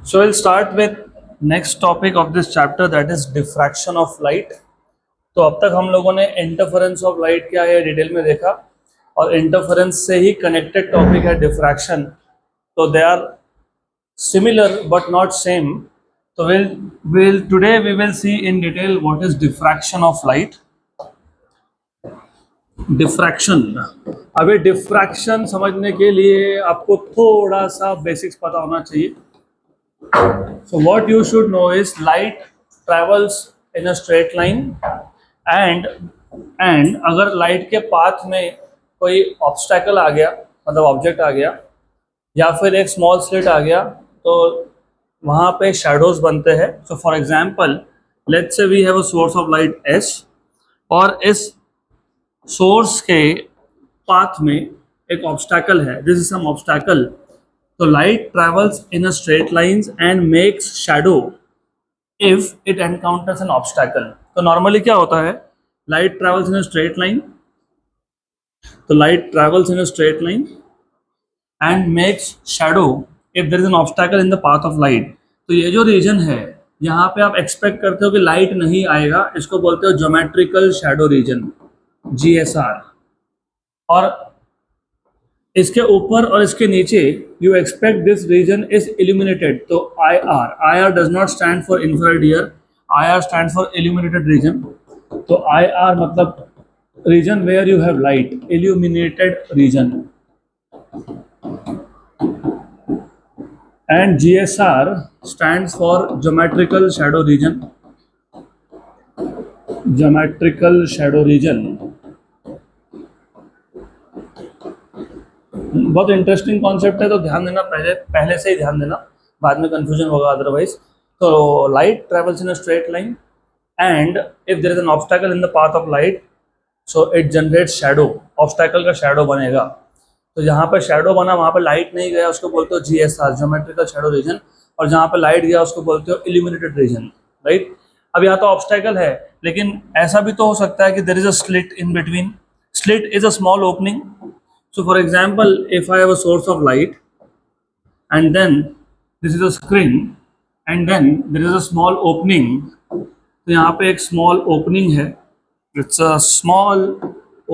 So we'll start with next topic of this chapter, that is diffraction of light. तो अब तक हम लोगों ने इंटरफेरेंस ऑफ लाइट क्या है डिटेल में देखा, और इंटरफेरेंस से ही कनेक्टेड टॉपिक है डिफ्रैक्शन. तो they are similar but not same. तो will today we will see in detail what is diffraction of light. Diffraction. अभी डिफ्रैक्शन समझने के लिए आपको थोड़ा सा बेसिक्स पता होना चाहिए. So what you should know is light travels in a straight line and अगर light के path में कोई obstacle आ गया, मतलब object आ गया या फिर एक small slit आ गया, तो वहाँ पे shadows बनते हैं. So for example, let's say we have a source of light S और इस source के path में एक obstacle है. This is some obstacle. So light travels in a straight lines and makes shadow if it encounters an obstacle. तो normally क्या होता है, light travels in a straight line. तो light travels in a straight line and makes shadow if there is an obstacle in the path of light. तो ये जो reason है यहाँ पे आप एक्सपेक्ट करते हो कि लाइट नहीं आएगा, इसको बोलते हो ज्योमेट्रिकल शैडो रीजन, GSR. और इसके ऊपर और इसके नीचे you expect this region is illuminated. तो I R does not stand for infrared here, I R stand for illuminated region. तो आई आर मतलब region where you have light, illuminated region. And GSR stands for geometrical shadow region. Geometrical shadow region बहुत interesting concept है, तो ध्यान देना, पहले से ही ध्यान देना, बाद में कंफ्यूजन होगा अदरवाइज. तो light travels in a straight line and if there is an obstacle in the path of light, so it generates shadow. Obstacle का शैडो बनेगा. तो जहाँ पर शैडो बना वहाँ पर लाइट नहीं गया, उसको बोलते हो GSR, ज्योमेट्रिकल शैडो रीजन. और जहाँ पर लाइट गया उसको बोलते हो इल्यूमिनेटेड रीजन, राइट. अब यहाँ तो ऑब्स्टैकल है, लेकिन ऐसा भी तो हो सकता है कि there is a slit in between. Slit is a small opening. So for example, if I have a source of light and then this is a screen and then there is a small opening, तो यहाँ पे एक small opening है, it's a small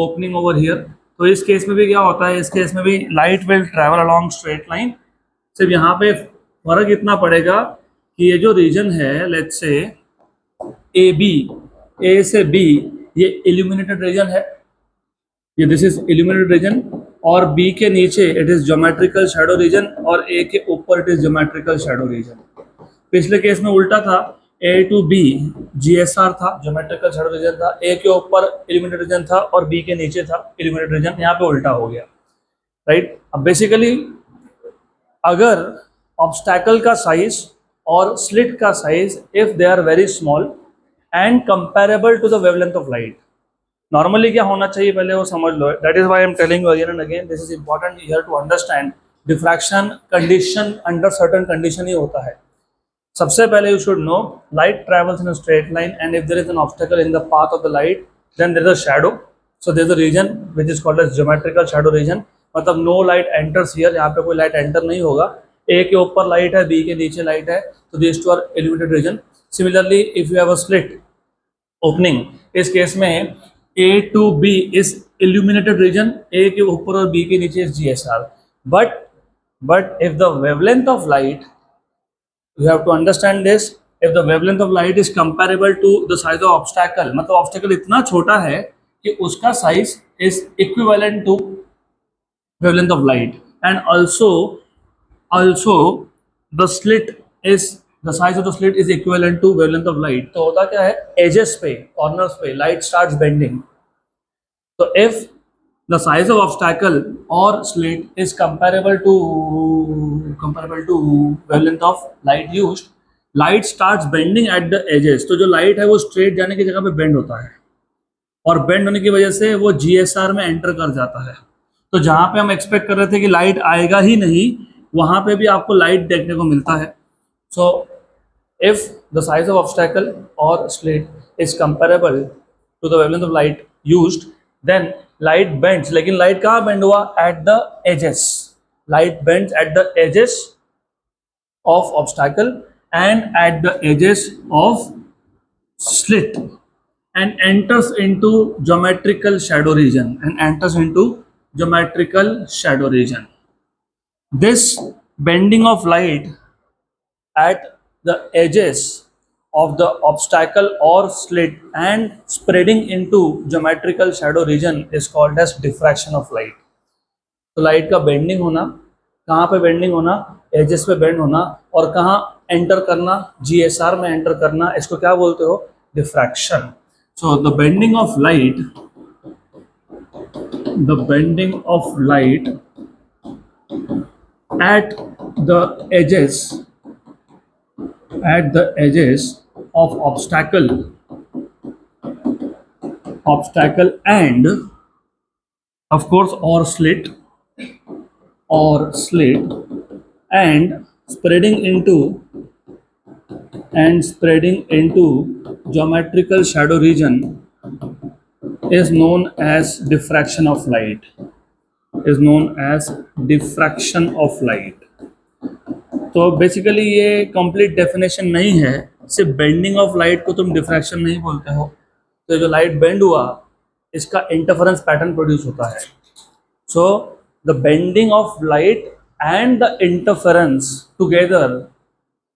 opening over here. तो इस case में भी क्या होता है, इस केस में भी light will travel along straight line. सिर्फ यहाँ पे फर्क इतना पड़ेगा कि ये जो रीजन है, let's say AB, A से B, ये illuminated region है, ये दिस इज इल्यूमिनेटेड रीजन. और B के नीचे it is geometrical shadow reason और A के ऊपर it is geometrical shadow reason. पिछले केस में उल्टा था, A to B GSR था, ज्योमेट्रिकल शैडो रीजन था, A के ऊपर इल्यूमिनेटेड रीजन था और B के नीचे था इल्यूमिनेटेड रीजन. यहाँ पे उल्टा हो गया, राइट. अब बेसिकली अगर ऑब्स्टैकल का साइज और स्लिट का size if they are very small and comparable to the wavelength of light, normally क्या होना चाहिए पहले वो समझ लो. That is why I am telling you again and again, this is important here to understand. Diffraction condition under certain condition ही होता है. सबसे पहले you should know light travels in a straight line and if there is an obstacle in the path of the light then there is a shadow. So there is a region which is called as geometrical shadow region. मतलब no light enters here, यहाँ पे कोई light enter नहीं होगा. A के ऊपर light है, B के नीचे लाइट है, तो this two are illuminated region. Similarly if you have a slit opening, इस केस में A to B is illuminated region, A के ऊपर और B के नीचे is GSR. But if the wavelength of light, you have to understand this, if the wavelength of light is comparable to the size of obstacle, मतलब obstacle इतना छोटा है कि उसका size is equivalent to wavelength of light, and also the slit is the size of the slit is equivalent to wavelength of light. तो होता क्या है, edges पे, corners पे light starts bending. So if the size of obstacle or slit is comparable to wavelength of light used, light starts bending at the edges. तो जो light है वो straight जाने की जगह पे bend होता है और bend होने की वजह से वो GSR में enter कर जाता है. तो जहाँ पे हम expect कर रहे थे कि light आएगा ही नहीं, वहाँ पे भी आपको light देखने को मिलता है. So if the size of obstacle or slit is comparable to the wavelength of light used, then light bends. लेकिन light कहाँ bend हुआ? At the edges. Light bends at the edges of obstacle and at the edges of slit and enters into geometrical shadow region. This bending of light at the edges of the obstacle or slit and spreading into geometrical shadow region is called as diffraction of light. तो light का bending होना, कहाँ पे bending होना, edges पे bend होना, और कहाँ एंटर करना, जीएसआर में एंटर करना, इसको क्या बोलते हो, diffraction. So the bending of light at the edges of obstacle and of course or slit and spreading into geometrical shadow region is known as diffraction of light. तो basically ये complete definition नहीं है, सिर्फ bending of light को तुम diffraction नहीं बोलते हो. तो जो लाइट बेंड हुआ इसका इंटरफेरेंस पैटर्न प्रोड्यूस होता है. So the bending of light and the interference together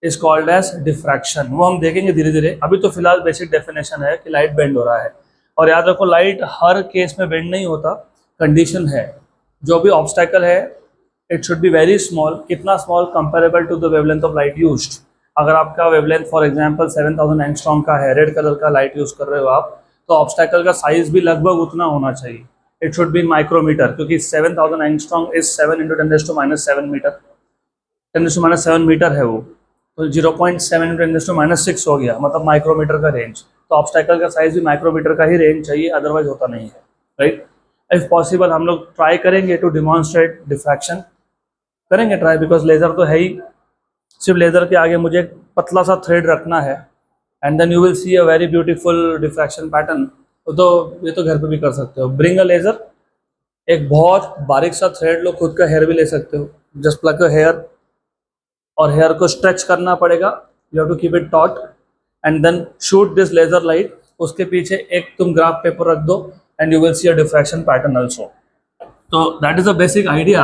is called as diffraction. वो हम देखेंगे धीरे धीरे. अभी तो फिलहाल बेसिक डेफिनेशन है कि लाइट बेंड हो रहा है. और याद रखो लाइट हर केस में बेंड नहीं होता, कंडीशन है. जो भी ऑब्स्टैकल है it should be very small. कितना small, comparable to the wavelength of light used. अगर आपका वेवलेंथ फॉर एग्जांपल 7000 एंगस्ट्रॉम का है, रेड कलर का लाइट यूज कर रहे हो आप, तो ऑब्स्टैकल का साइज भी लगभग उतना होना चाहिए. इट शुड बी माइक्रोमीटर, क्योंकि 7000 एंगस्ट्रॉम इज 7 × 10⁻⁷ मीटर. 10⁻⁷ मीटर है वो, तो 0.7 × 10⁻⁶ हो गया, मतलब माइक्रोमीटर का रेंज. तो ऑब्स्टैकल का साइज भी माइक्रोमीटर का ही रेंज चाहिए, अदरवाइज होता नहीं है, राइट. इफ पॉसिबल हम लोग ट्राई करेंगे टू डिमॉन्स्ट्रेट डिफ्रैक्शन, करेंगे ट्राई, बिकॉज लेज़र तो है ही. सिर्फ लेज़र के आगे मुझे एक पतला सा थ्रेड रखना है and then you will see a very beautiful diffraction pattern. तो ये तो घर पे भी कर सकते हो. ब्रिंग अ लेज़र, एक बहुत बारीक सा थ्रेड लो, खुद का हेयर भी ले सकते हो. जस्ट प्लग अ हेयर, और हेयर को स्ट्रेच करना पड़ेगा. You have to keep it taut and then shoot this laser light. उसके पीछे एक तुम ग्राफ पेपर रख दो and you will see a diffraction pattern also. तो that is a basic idea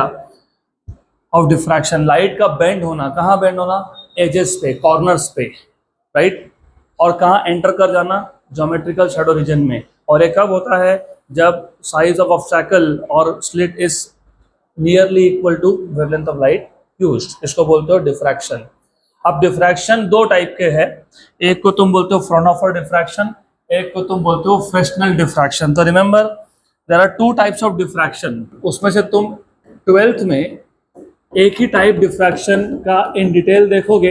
of diffraction. Light का बेंड होना, कहाँ बेंड होना, एजेस पे, कॉर्नर्स पे, राइट. और कहाँ एंटर कर जाना, ज्योमेट्रिकल शैडो रीजन में. और ये कब होता है, जब साइज ऑफ ऑब्स्टैकल और slit is nearly equal to wavelength of light used. इसको बोलते हो डिफ्रैक्शन. अब डिफ्रैक्शन दो टाइप के हैं. एक को तुम बोलते हो फ्राउनहोफर डिफ्रैक्शन, एक को तुम बोलते हो फ्रेस्नेल डिफ्रैक्शन. तो remember there are two types of diffraction. उसमें से तुम 12th में एक ही टाइप डिफ्रैक्शन का इन डिटेल देखोगे,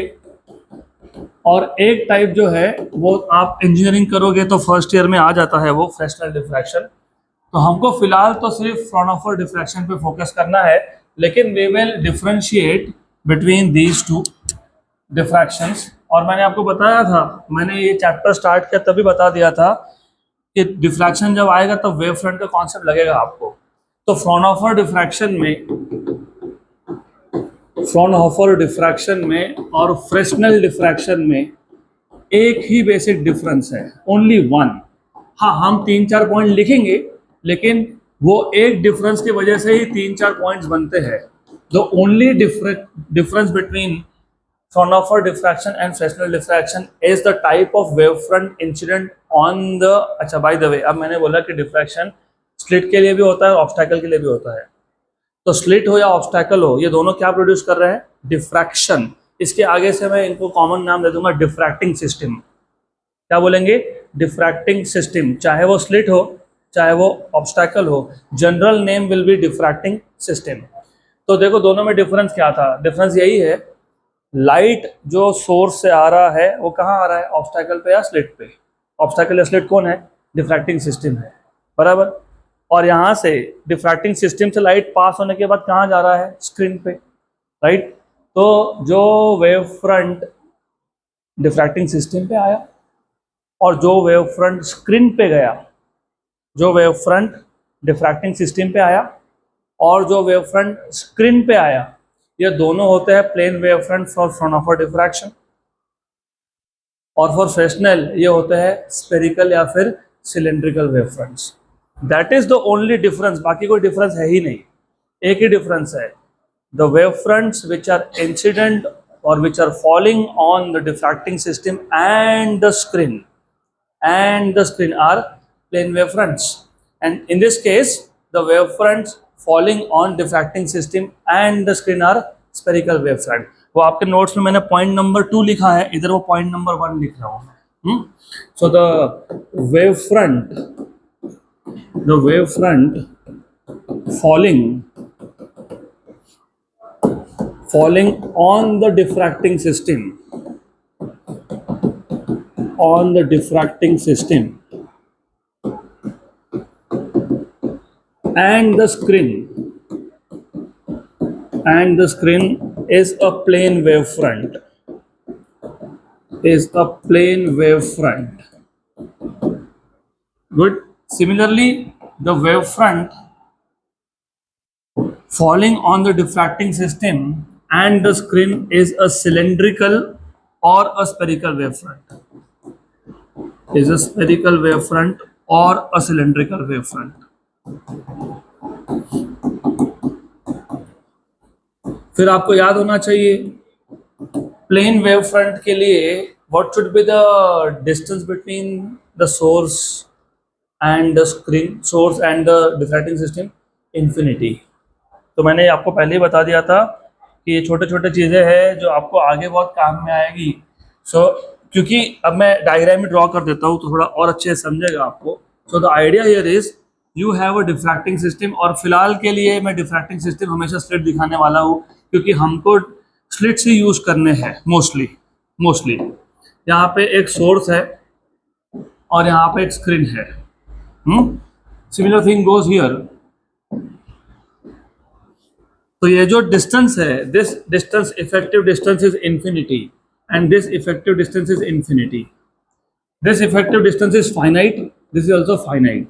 और एक टाइप जो है वो आप इंजीनियरिंग करोगे तो फर्स्ट ईयर में आ जाता है, वो फ्रेस्नेल डिफ्रैक्शन. तो हमको फिलहाल तो सिर्फ फ्राउनहोफर डिफ्रैक्शन पे फोकस करना है, लेकिन we will differentiate between these two diffractions. और मैंने आपको बताया था, मैंने ये चैप्टर स्टार्ट किया तभी बता दिया था कि डिफ्रैक्शन जब आएगा तब वेव फ्रंट का कॉन्सेप्ट लगेगा आपको. तो फ्राउनहोफर डिफ्रैक्शन में और फ्रेस्नेल डिफ्रैक्शन में एक ही बेसिक डिफरेंस है, ओनली वन. हाँ, हम 3-4 पॉइंट लिखेंगे, लेकिन वो एक डिफरेंस की वजह से ही 3-4 पॉइंट्स बनते हैं. The only difference between Fraunhofer diffraction and Fresnel diffraction is the type of wavefront incident on the. अच्छा, by the way, अब मैंने बोला कि डिफ्रैक्शन स्लिट के लिए भी होता है और ऑब्स्टैकल के लिए भी होता है. तो स्लिट हो या ऑब्स्टैकल हो, ये दोनों क्या प्रोड्यूस कर रहे हैं, डिफ्रैक्शन. इसके आगे से मैं इनको कॉमन नाम दे दूंगा, डिफ्रैक्टिंग सिस्टम. क्या बोलेंगे, डिफ्रैक्टिंग सिस्टम. चाहे वो स्लिट हो चाहे वो ऑब्स्टैकल हो, general name will be diffracting system. तो देखो दोनों में डिफरेंस क्या था, डिफरेंस यही है, लाइट जो सोर्स से आ रहा है वो कहाँ आ रहा है, ऑब्स्टैकल पे या स्लिट पे. ऑब्स्टैकल या स्लिट कौन है, डिफ्रैक्टिंग सिस्टम है, बराबर. और यहाँ से डिफ्रैक्टिंग सिस्टम से लाइट पास होने के बाद कहाँ जा रहा है, स्क्रीन पे, राइट. तो जो वेव फ्रंट डिफ्रैक्टिंग सिस्टम पे आया और जो वेव फ्रंट स्क्रीन पे गया, जो वेव फ्रंट डिफ्रैक्टिंग सिस्टम पे आया और जो वेव फ्रंट स्क्रीन पे आया, ये दोनों होते हैं plane wave front for Fraunhofer diffraction, और फॉर फ्रेस्नेल ये होते हैं स्पेरिकल या फिर cylindrical wave fronts. That is the only difference, बाकी कोई डिफरेंस है ही नहीं, एक ही डिफरेंस है। The wave fronts which are incident और which are falling on the diffracting system and the screen are plane wave fronts, and in this case the wave fronts falling on diffracting system and the screen are spherical wave front। वो आपके notes में मैंने point number 2 लिखा है, इधर वो point number 1 लिख रहा हूँ। So the wave front falling on the diffracting system and the screen is a plane wave front, good। Similarly, the wave front falling on the diffracting system and the screen is a cylindrical or a spherical wave front, or a cylindrical wave front। फिर आपको याद होना चाहिए plane wave front के लिए what should be the distance between the source and the screen, source and the diffracting system, infinity. तो मैंने आपको पहले ही बता दिया था कि ये छोटे छोटे चीज़ें हैं जो आपको आगे बहुत काम में आएगी। क्योंकि अब मैं डायग्राम में ड्रॉ कर देता हूँ तो थोड़ा और अच्छे से समझेगा आपको। So the idea here is you have a diffracting system, और फिलहाल के लिए मैं डिफ्रैक्टिंग सिस्टम हमेशा स्लिट दिखाने वाला हूँ क्योंकि हमको स्लिट्स ही यूज़ करने हैं मोस्टली। यहाँ पे एक सोर्स है और यहाँ पे एक स्क्रीन है। Similar thing goes here. तो ये जो डिस्टेंस है, this distance, effective distance is infinity and this effective distance is infinity. This effective distance is finite, this is also finite,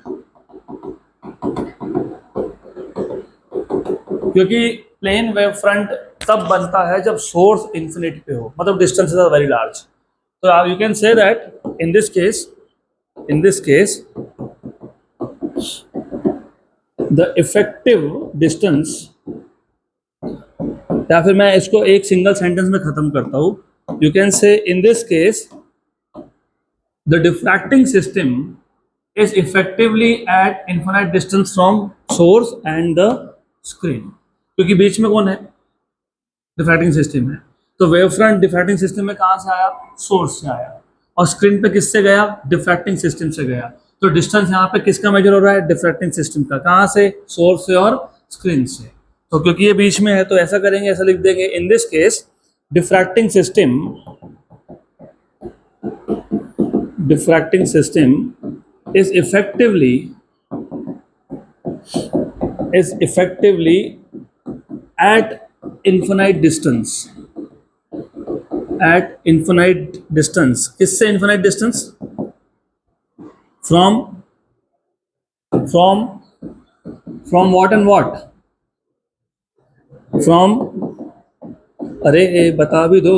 क्योंकि प्लेन वेव फ्रंट तब बनता है जब सोर्स इंफिनिटी पे हो, मतलब डिस्टेंस इज वेरी लार्ज। तो you can say that in this case the effective distance, या फिर मैं इसको एक सिंगल सेंटेंस में खत्म करता हूं। You can say in this case the diffracting system is effectively at infinite distance from source and the screen, क्योंकि बीच में कौन है, डिफ्रैक्टिंग सिस्टम है। तो वेव फ्रंट डिफ्रैक्टिंग सिस्टम में कहां से आया, सोर्स से आया, और स्क्रीन पे किससे गया, डिफ्रैक्टिंग सिस्टम से गया। तो डिस्टेंस यहाँ पे किसका मेजर हो रहा है, डिफ्रैक्टिंग सिस्टम का। कहां से, सोर्स से और स्क्रीन से। तो क्योंकि ये बीच में है तो ऐसा करेंगे, ऐसा लिख देंगे, in this case diffracting system is effectively at infinite distance, किससे infinite distance, from what and what, from, अरे बता भी दो,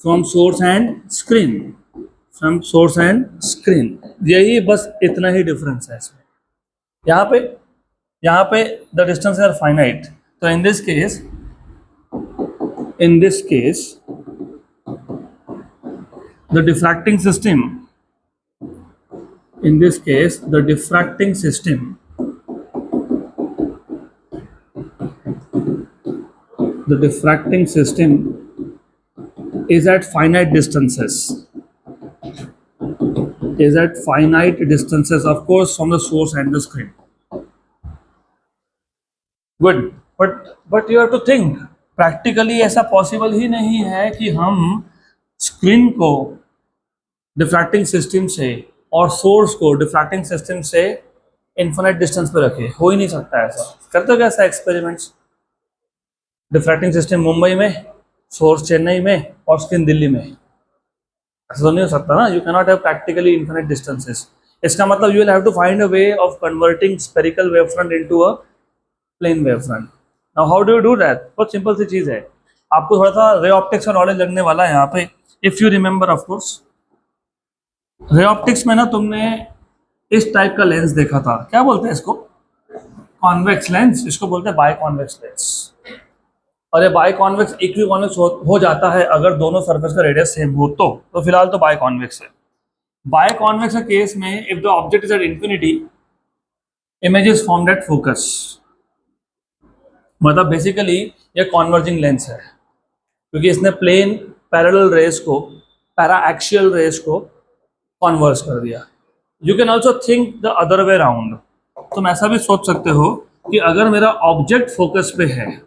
from source and screen, यही बस इतना ही डिफरेंस है इसमें। यहाँ पे द डिस्टेंस आर फाइनाइट। तो in this case the diffracting system, is at finite distances, of course, from the source and the screen. Good, but you have to think practically ऐसा possible ही नहीं है कि हम स्क्रीन को डिफ्रैक्टिंग system से और source को डिफ्रैक्टिंग सिस्टम से इन्फिनिट डिस्टेंस पे रखें। हो ही नहीं सकता ऐसा। करते हो क्या ऐसा एक्सपेरिमेंट्स, डिफ्रैक्टिंग सिस्टम मुंबई में, सोर्स चेन्नई में और स्क्रीन दिल्ली में, ऐसा तो नहीं हो सकता ना। You cannot have practically infinite distances. इसका मतलब you will have to find a way of converting spherical wave front into a plane wave front. Now how do you do that? बहुत सिंपल सी चीज़ है। आपको थोड़ा सा रे ऑप्टिक्स का नॉलेज लगने वाला है यहाँ पे, if you remember of course. Ray optics में ना तुमने इस टाइप का लेंस देखा था, क्या बोलते हैं इसको, कॉन्वेक्स लेंस, इसको बोलते हैं बाय कॉन्वेक्स लेंस। और ये बाय कॉन्वेक्स इक्वी कॉन्वेक्स हो जाता है अगर दोनों सरफेस का रेडियस सेम हो तो फिलहाल तो बाय कॉन्वेक्स है। बाय कॉन्वेक्स के केस में if the object is at infinity, image is formed at focus, मतलब बेसिकली ये कॉन्वर्जिंग लेंस है, क्योंकि इसने प्लेन पैरेलल रेस को पैरा एक्सियल रेस को कॉन्वर्स कर दिया। You can also think the other way round, तुम ऐसा भी सोच सकते हो कि अगर मेरा ऑब्जेक्ट फोकस पे है,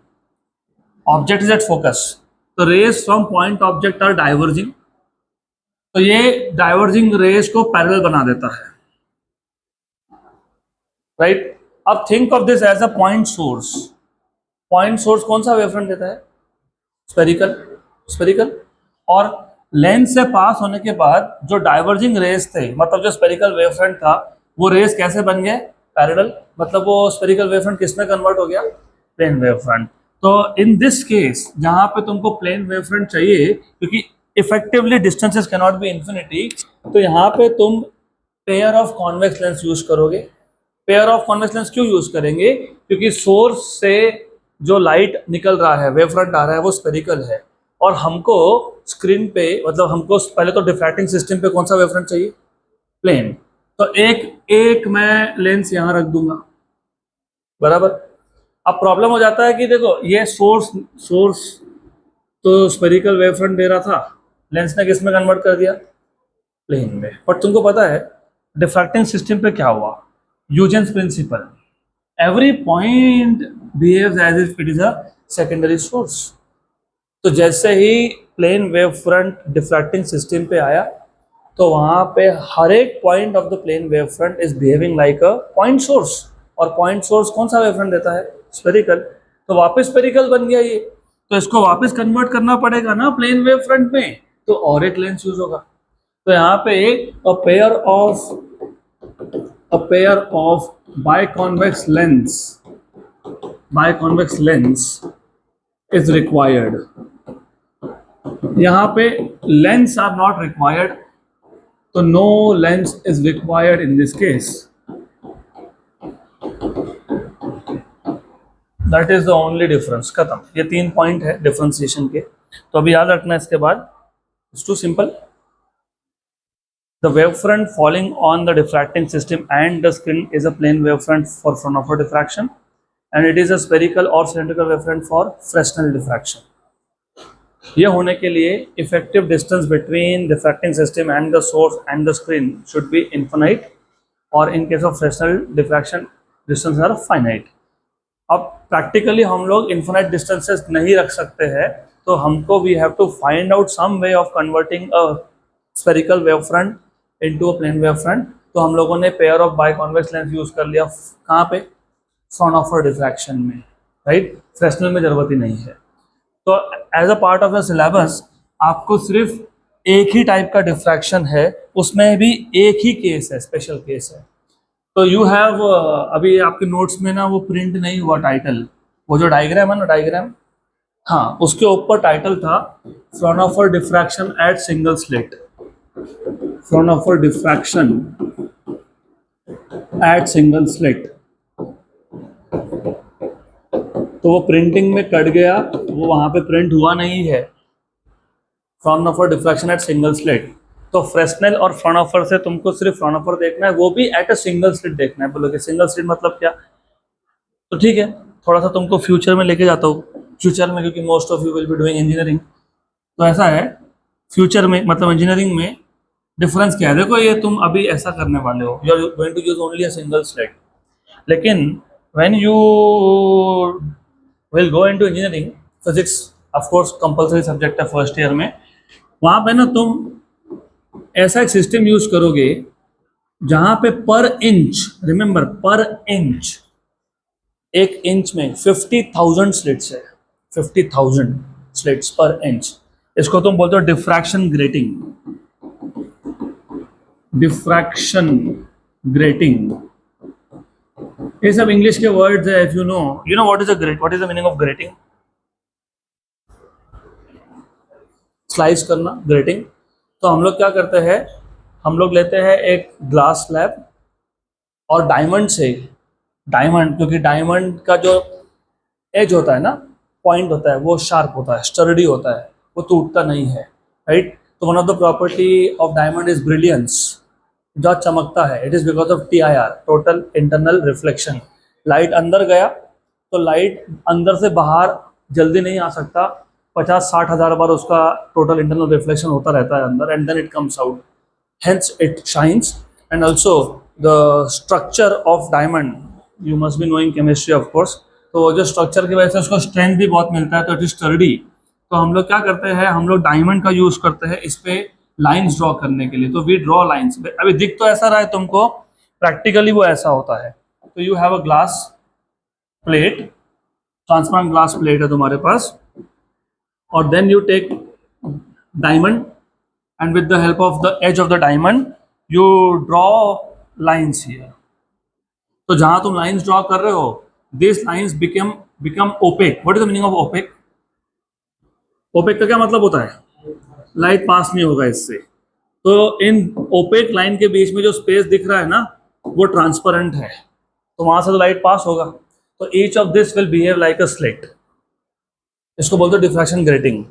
ऑब्जेक्ट इज एट फोकस, तो rays from point object are diverging, तो ये डाइवर्जिंग रेस को पैरेलल बना देता है, राइट। अब think of this as a point source. Point source कौन सा वेवफ्रंट देता है, स्पेरिकल, स्पेरिकल। और लेंस से पास होने के बाद जो डाइवर्जिंग रेस थे, मतलब जो स्पेरिकल वेवफ्रंट था, वो रेस कैसे बन गए, पैरेलल, मतलब वो स्पेरिकल वेवफ्रंट किस में कन्वर्ट हो गया, प्लेन वेवफ्रंट। तो इन दिस केस जहां पे तुमको प्लेन वेवफ्रंट चाहिए, क्योंकि effectively distances can not be infinity, तो यहाँ पे तुम pair of convex lens use करोगे। पेयर ऑफ कॉन्वेक्स लेंस क्यों यूज करेंगे, क्योंकि सोर्स से जो लाइट निकल रहा है, वेवफ्रंट आ रहा है, वो स्पेरिकल है, और हमको स्क्रीन पे, मतलब हमको पहले तो डिफ्रैक्टिंग सिस्टम पे कौन सा वेवफ्रंट चाहिए, प्लेन। तो एक मैं लेंस यहाँ रख दूंगा, बराबर। अब प्रॉब्लम हो जाता है कि देखो ये सोर्स तो स्पेरिकल वेवफ्रंट दे रहा था, लेंस ने किस में कन्वर्ट कर दिया, प्लेन में। बट तुमको पता है डिफ्रैक्टिंग सिस्टम पे क्या हुआ, Huygens principle, every point behaves as if it is a secondary source. तो जैसे ही plane wave front diffracting system पे आया, तो वहां पे हर एक point of the plane wave front is behaving like a point source, और पॉइंट सोर्स कौन सा वेव फ्रंट देता है, स्पेरिकल। तो वापस स्पेरिकल बन गया ये, तो इसको वापस कन्वर्ट करना पड़ेगा ना प्लेन वेव फ्रंट में, तो और एक लेंस यूज होगा। तो यहाँ पे a pair of biconvex lens is required. यहाँ पे लेंस आर नॉट रिक्वायर्ड, तो no lens is required in this case. That is the only difference, खत्म। ये 3 पॉइंट है डिफरेंशिएशन के, तो अभी याद रखना है। इसके बाद it's too simple, the wavefront falling on the diffracting system and the screen is a plane wavefront for Fraunhofer diffraction, and it is a spherical or cylindrical wavefront for Fresnel diffraction. यह होने के लिए effective distance between diffracting system and the source and the screen should be infinite, or in case of Fresnel diffraction distance are finite. अब practically हम लोग infinite distances नहीं रख सकते हैं, तो हमको we have to find out some way of converting a spherical wave front into a plane wave front. तो हम लोगों ने pair of biconvex lens use कर लिया, कहाँ पे, फ्राउनहोफर डिफ्रैक्शन में, राइट। फ्रेस्नेल में जरूरत ही नहीं है। तो as a part of the syllabus आपको सिर्फ एक ही टाइप का डिफ्रैक्शन है, उसमें भी एक ही केस है, स्पेशल केस है। तो यू हैव अभी आपके नोट्स में ना वो प्रिंट नहीं हुआ टाइटल, वो जो डायग्राम है ना, डायग्राम, हाँ, उसके ऊपर टाइटल था Fraunhofer diffraction at single slit, Fraunhofer diffraction at single slit. तो वो प्रिंटिंग में कट गया, वो वहां पे प्रिंट हुआ नहीं है, Fraunhofer diffraction at single slit. तो फ्रेस्नेल और फ्राउनहोफर से तुमको सिर्फ फ्राउनहोफर देखना है, वो भी एट अ सिंगल स्लिट देखना है। बोलोगे सिंगल स्लिट मतलब क्या, तो ठीक है, थोड़ा सा तुमको फ्यूचर में लेके जाता हूँ। फ्यूचर में, क्योंकि most of you will be doing engineering, तो ऐसा है फ्यूचर में, मतलब इंजीनियरिंग में डिफरेंस क्या है, देखो ये तुम अभी ऐसा करने वाले हो, you are going to use only a single slit, लेकिन when you will go into engineering, physics of course compulsory subject है फर्स्ट ईयर में, वहां पे ना तुम ऐसा एक सिस्टम यूज करोगे जहां पे पर इंच, रिमेंबर पर इंच, एक इंच में 50,000 स्लिट्स है, 50,000 स्लिट्स पर इंच। इसको तुम बोलते हो डिफ्रैक्शन ग्रेटिंग, डिफ्रैक्शन ग्रेटिंग। ये सब इंग्लिश के वर्ड्स है, if you know what is a great, what is the meaning of grating. Slice करना, ग्रेटिंग। तो हम लोग क्या करते हैं, हम लोग लेते हैं एक ग्लास स्लैब और डायमंड से, डायमंड, क्योंकि डायमंड का जो एज होता है ना, पॉइंट होता है, वो शार्प होता है, स्टर्डी होता है, वो टूटता नहीं है, राइट। तो one of the property of diamond is brilliance, जो चमकता है। It is because of TIR, total internal reflection. Light अंदर गया तो लाइट अंदर से बाहर जल्दी नहीं आ सकता, 50-60 हज़ार बार उसका टोटल इंटरनल रिफ्लेक्शन होता रहता है अंदर, and then it comes out, hence it shines. And also the structure of diamond, you must be knowing chemistry of course, तो वो जो स्ट्रक्चर की वजह से उसको स्ट्रेंथ भी बहुत मिलता है, तो इट इज स्टर्डी। तो हम लोग क्या करते हैं, हम लोग डायमंड का यूज करते हैं इस पे लाइंस ड्रॉ करने के लिए। तो वी ड्रॉ लाइंस, अभी दिख तो ऐसा रहा है तुमको, प्रैक्टिकली वो ऐसा होता है। तो you have a glass plate, transparent glass plate है तुम्हारे पास, और then you take diamond, and with the help of the edge of the diamond you draw lines here. तो जहां तुम lines draw कर रहे हो, these lines become opaque. What is the meaning of opaque? opaque का क्या मतलब होता है, लाइट पास नहीं होगा इससे। तो इन ओपेक लाइन के बीच में जो स्पेस दिख रहा है ना, वो ट्रांसपेरेंट है, तो वहां से तो लाइट पास होगा। तो each of this will behave like a slit, इसको बोलते हैं डिफ्रैक्शन ग्रेटिंग,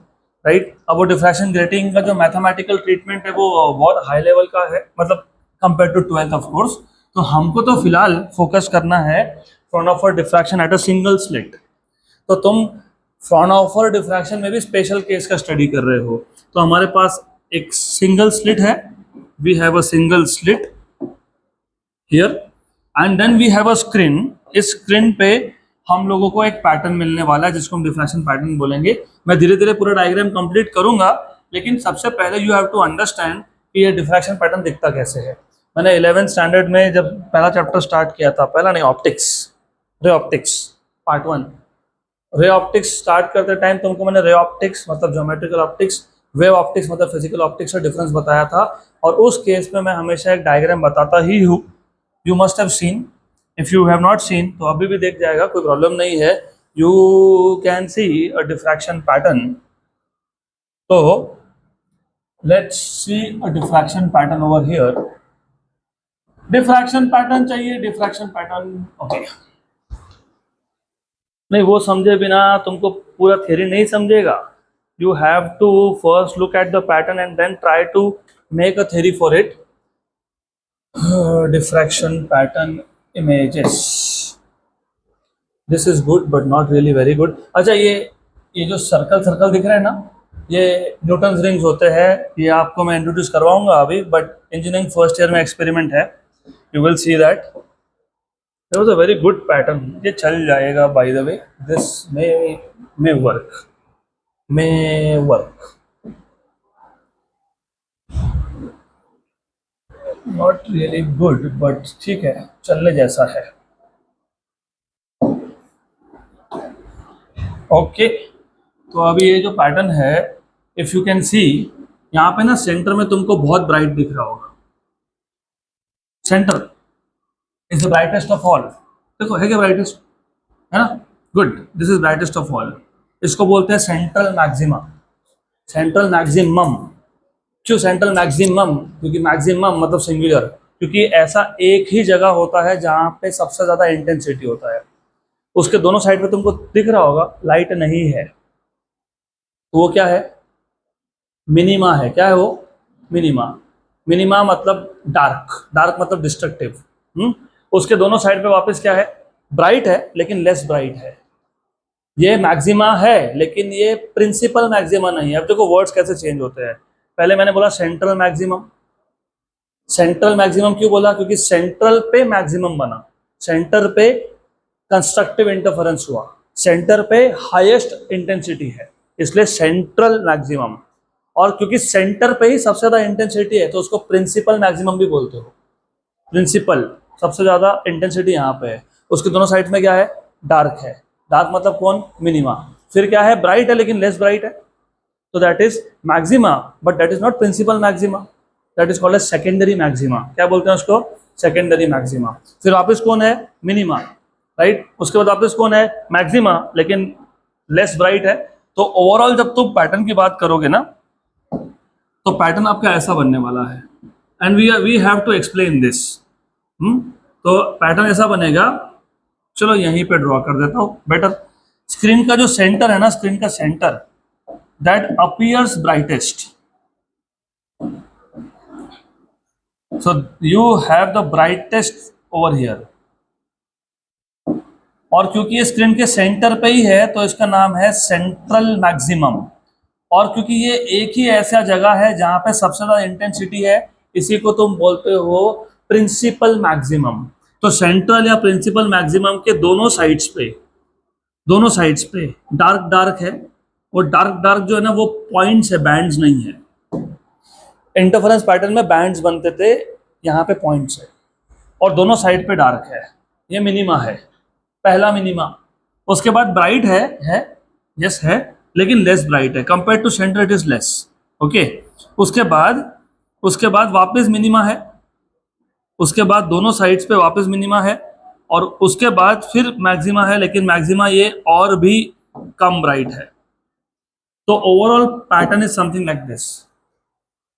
राइट। अब वो डिफ्रैक्शन ग्रेटिंग का जो मैथमेटिकल ट्रीटमेंट है वो बहुत हाई लेवल का है, मतलब compare to 12th of course. तो हमको तो फिलहाल फोकस करना है Fraunhofer diffraction at a single slit. तो तुम फ्राउनहोफर डिफ्रैक्शन में भी स्पेशल केस का स्टडी कर रहे हो। तो हमारे पास एक सिंगल स्लिट है, we have a single slit here, and then we have a screen. इस स्क्रीन पे हम लोगों को एक पैटर्न मिलने वाला है जिसको हम डिफ्रैक्शन पैटर्न बोलेंगे। मैं धीरे धीरे पूरा डायग्राम कंप्लीट करूंगा, लेकिन सबसे पहले यू हैव टू अंडरस्टैंड कि ये डिफ्रैक्शन पैटर्न दिखता कैसे है। मैंने 11th स्टैंडर्ड में जब पहला चैप्टर स्टार्ट किया था, पहला नहीं, optics, ray optics part 1, ray optics start करते टाइम तुमको मैंने रे ऑप्टिक्स मतलब ज्योमेट्रिकल ऑप्टिक्स, वेव ऑप्टिक्स मतलब फिजिकल ऑप्टिक्स का डिफरेंस बताया था। और उस केस में मैं हमेशा एक डायग्राम बताता ही हूँ, you must have seen, if you have not seen तो अभी भी देख जाएगा, कोई प्रॉब्लम नहीं है। You can see a diffraction pattern. तो let's see a diffraction pattern over here. Diffraction pattern चाहिए, डिफ्रैक्शन पैटर्न, ओके। नहीं, वो समझे बिना तुमको पूरा थ्योरी नहीं समझेगा। You have to first look at the pattern and then try to make a theory for it. diffraction pattern images, this is good but not really very good। अच्छा, ये जो सर्कल सर्कल दिख रहा है ना, ये न्यूटन्स रिंग्स होते हैं। ये आपको मैं इंट्रोड्यूस करवाऊंगा अभी, बट इंजीनियरिंग फर्स्ट ईयर में एक्सपेरिमेंट है, you will see that. There was a very good pattern, ये चल जाएगा by the way, this may work, not really good but ठीक है, चलने जैसा है। ओके, तो अभी ये जो पैटर्न है, इफ यू कैन सी, यहाँ पे ना सेंटर में तुमको बहुत ब्राइट दिख रहा होगा, centre is the brightest of all. देखो है क्या ब्राइटेस्ट, है ना, good, this is brightest of all. इसको बोलते हैं सेंट्रल मैक्सिमा, सेंट्रल मैक्सिमम। क्यों सेंट्रल मैक्सिमम? क्योंकि मैक्सिमम मतलब सिंगुलर, क्योंकि ऐसा एक ही जगह होता है जहाँ पे सबसे ज्यादा इंटेंसिटी होता है। उसके दोनों साइड पे तुमको दिख रहा होगा लाइट नहीं है, तो वो क्या है, मिनिमा है। क्या है वो, मिनिमा। मिनिमा मतलब डार्क, डार्क मतलब डिस्ट्रक्टिव। उसके दोनों साइड पे वापस क्या है, ब्राइट है लेकिन लेस ब्राइट है। ये मैक्सिमा है लेकिन ये प्रिंसिपल मैक्सिमा नहीं है। अब देखो वर्ड्स कैसे चेंज होते हैं। पहले मैंने बोला सेंट्रल मैक्सिमम, सेंट्रल मैक्सिमम क्यों बोला, क्योंकि सेंट्रल पे मैक्सिमम बना, सेंटर पे कंस्ट्रक्टिव इंटरफेरेंस हुआ, सेंटर पे हाईएस्ट इंटेंसिटी है, इसलिए सेंट्रल मैक्सिमम। और क्योंकि सेंटर पे ही सबसे ज्यादा इंटेंसिटी है तो उसको प्रिंसिपल मैक्सिमम भी बोलते हो। प्रिंसिपल सबसे ज्यादा इंटेंसिटी यहाँ पे है, उसके दोनों साइड में क्या है, डार्क है। डार्क मतलब कौन, मिनिमा। फिर क्या है, ब्राइट है लेकिन लेस ब्राइट है, तो that is maxima, but that is not principal maxima, that is called as secondary maxima. क्या बोलते हैं उसको, सेकेंडरी मैक्सिमा। फिर वापस कौन है, मिनिमा, राइट। उसके बाद वापस कौन है, मैक्सिमा, लेकिन लेस ब्राइट है। तो ओवरऑल जब तुम पैटर्न की बात करोगे ना, तो पैटर्न आपका ऐसा बनने वाला है and we have to explain this. तो पैटर्न ऐसा बनेगा, चलो यहीं पे ड्रॉ कर देता हूँ बेटर। स्क्रीन का जो सेंटर है ना, स्क्रीन का centre that appears brightest, so you have the brightest over here. और क्योंकि ये स्क्रीन के सेंटर पे ही है तो इसका नाम है सेंट्रल मैक्सिमम। और क्योंकि ये एक ही ऐसा जगह है जहां पे सबसे ज्यादा इंटेंसिटी है, इसी को तुम बोलते हो प्रिंसिपल मैक्सिमम। तो सेंट्रल या प्रिंसिपल मैक्सिमम के दोनों साइड्स पे डार्क डार्क है। और डार्क डार्क जो है ना वो पॉइंट्स है, बैंड्स नहीं है। इंटरफेरेंस पैटर्न में बैंड्स बनते थे, यहाँ पे पॉइंट्स है और दोनों साइड पे डार्क है। ये मिनिमा है, पहला मिनिमा। उसके बाद ब्राइट है यस है, लेकिन लेस ब्राइट है compare to centre, it is less. Okay, उसके बाद वापस मिनिमा है, उसके बाद दोनों साइड्स पे वापस मिनिमा है, और उसके बाद फिर मैक्सिमा है, लेकिन मैक्सिमा ये और भी कम ब्राइट है। तो overall pattern is something like this: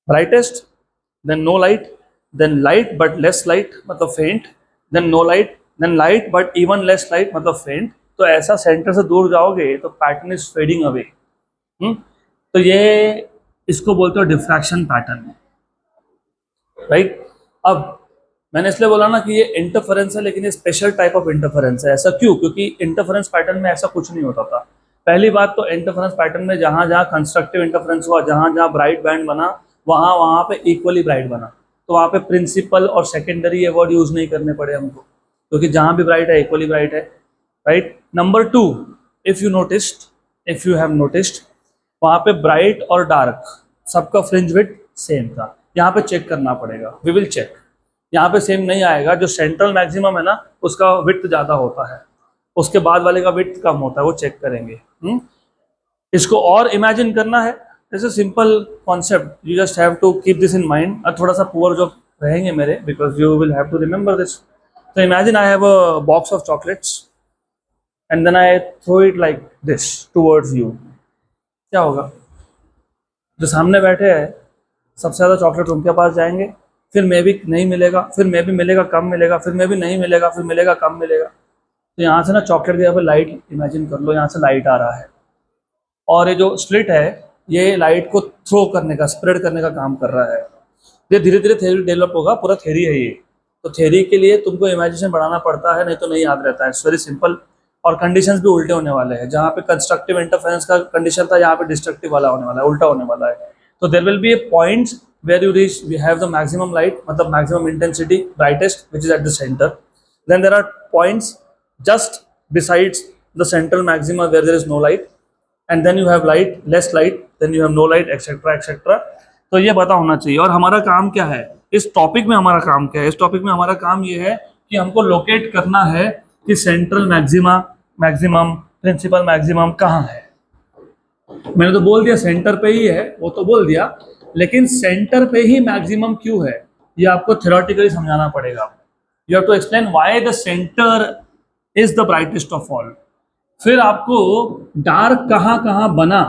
brightest, then no light, then light but less light मतलब faint, then no light, then light but even less light मतलब फेंट। तो ऐसा सेंटर से दूर जाओगे तो पैटर्न इज फेडिंग अवे। तो ये इसको बोलते हो डिफ्रैक्शन पैटर्न, राइट। अब मैंने इसलिए बोला ना कि ये इंटरफेरेंस है, लेकिन ये स्पेशल टाइप ऑफ इंटरफेरेंस है। ऐसा क्यों? क्योंकि इंटरफेरेंस पैटर्न में ऐसा कुछ नहीं होता था। पहली बात तो इंटरफेरेंस पैटर्न में जहां जहां कंस्ट्रक्टिव इंटरफेरेंस हुआ, जहां जहां ब्राइट बैंड बना, वहां पे इक्वली ब्राइट बना। तो वहां पे प्रिंसिपल और सेकेंडरी ये वर्ड यूज नहीं करने पड़े हमको, क्योंकि जहां भी ब्राइट है इक्वली ब्राइट है, right. Number 2, if you have noticed वहां पे ब्राइट और डार्क सबका फ्रिंज विड्थ सेम था। यहाँ पे चेक करना पड़ेगा, वी विल चेक। यहाँ पे सेम नहीं आएगा। जो सेंट्रल मैक्सिमम है ना उसका विड्थ ज्यादा होता है, उसके बाद वाले का विड्थ कम होता है, वो चेक करेंगे। इसको और इमेजिन करना है, it's a simple concept, you just have to keep this in mind. और थोड़ा सा पुअर जो रहेंगे मेरे, because you will have to remember this. तो imagine I have a box of chocolates and then I throw it like this towards you. क्या होगा? जो सामने बैठे हैं सबसे ज़्यादा चॉकलेट उनके पास जाएंगे, फिर मैं भी नहीं मिलेगा, फिर मैं भी मिलेगा कम मिलेगा, फिर मैं भी नहीं मिलेगा, फिर मिलेगा कम मिलेगा। तो यहाँ से ना चॉकलेट के यहाँ पे लाइट इमेजिन कर लो, यहाँ से लाइट आ रहा है और ये जो स्लिट है ये लाइट को थ्रो करने का, स्प्रेड करने का काम कर रहा है। ये धीरे धीरे थ्योरी डेवलप होगा, पूरा थ्योरी है ये। तो थ्योरी के लिए तुमको इमेजिनेशन बढ़ाना पड़ता है, नहीं तो नहीं याद रहता है। It's very simple. और कंडीशंस भी उल्टे होने वाले हैं। जहाँ पे कंस्ट्रक्टिव इंटरफेरेंस का कंडीशन था, यहाँ पे डिस्ट्रक्टिव वाला होने वाला है, उल्टा होने वाला है। तो there will be a points where you reach, we have the maximum light, मतलब maximum intensity, brightest, which is at the center. Then there are points just besides the central maxima where there is no light, and then you have light, less light, then you have no light, etc. etc. तो ये पता होना चाहिए। और हमारा काम क्या है इस टॉपिक में? हमारा काम क्या है इस टॉपिक में? हमारा काम ये है कि हमको लोकेट करना है कि central maxima, maximum, principal maximum कहाँ है। मैंने तो बोल दिया सेंटर पे ही है, वो तो बोल दिया, लेकिन सेंटर पे ही मैक्सिमम क्यों है ये आपको थ्योरेटिकली समझाना पड़ेगा। You have to explain why the centre is the brightest of all. फिर आपको डार्क कहाँ कहाँ बना,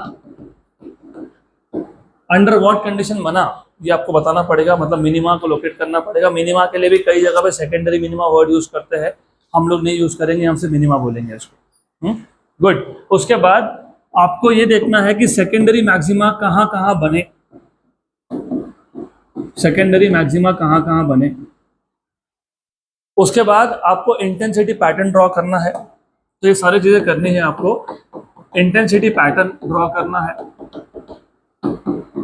अंडर व्हाट कंडीशन बना, ये आपको बताना पड़ेगा। मतलब मिनिमा को लोकेट करना पड़ेगा। मिनिमा के लिए भी कई जगह पे सेकेंडरी मिनिमा वर्ड यूज करते हैं, हम लोग नहीं यूज करेंगे, हम सिर्फ मिनिमा बोलेंगे इसको। गुड। उसके बाद आपको ये देखना है कि सेकेंडरी मैक्सिमा कहाँ कहाँ बने, सेकेंडरी मैक्सिमा कहाँ कहाँ बने। उसके बाद आपको इंटेंसिटी पैटर्न ड्रॉ करना है। तो ये सारी चीजें करनी है आपको। इंटेंसिटी पैटर्न ड्रॉ करना है,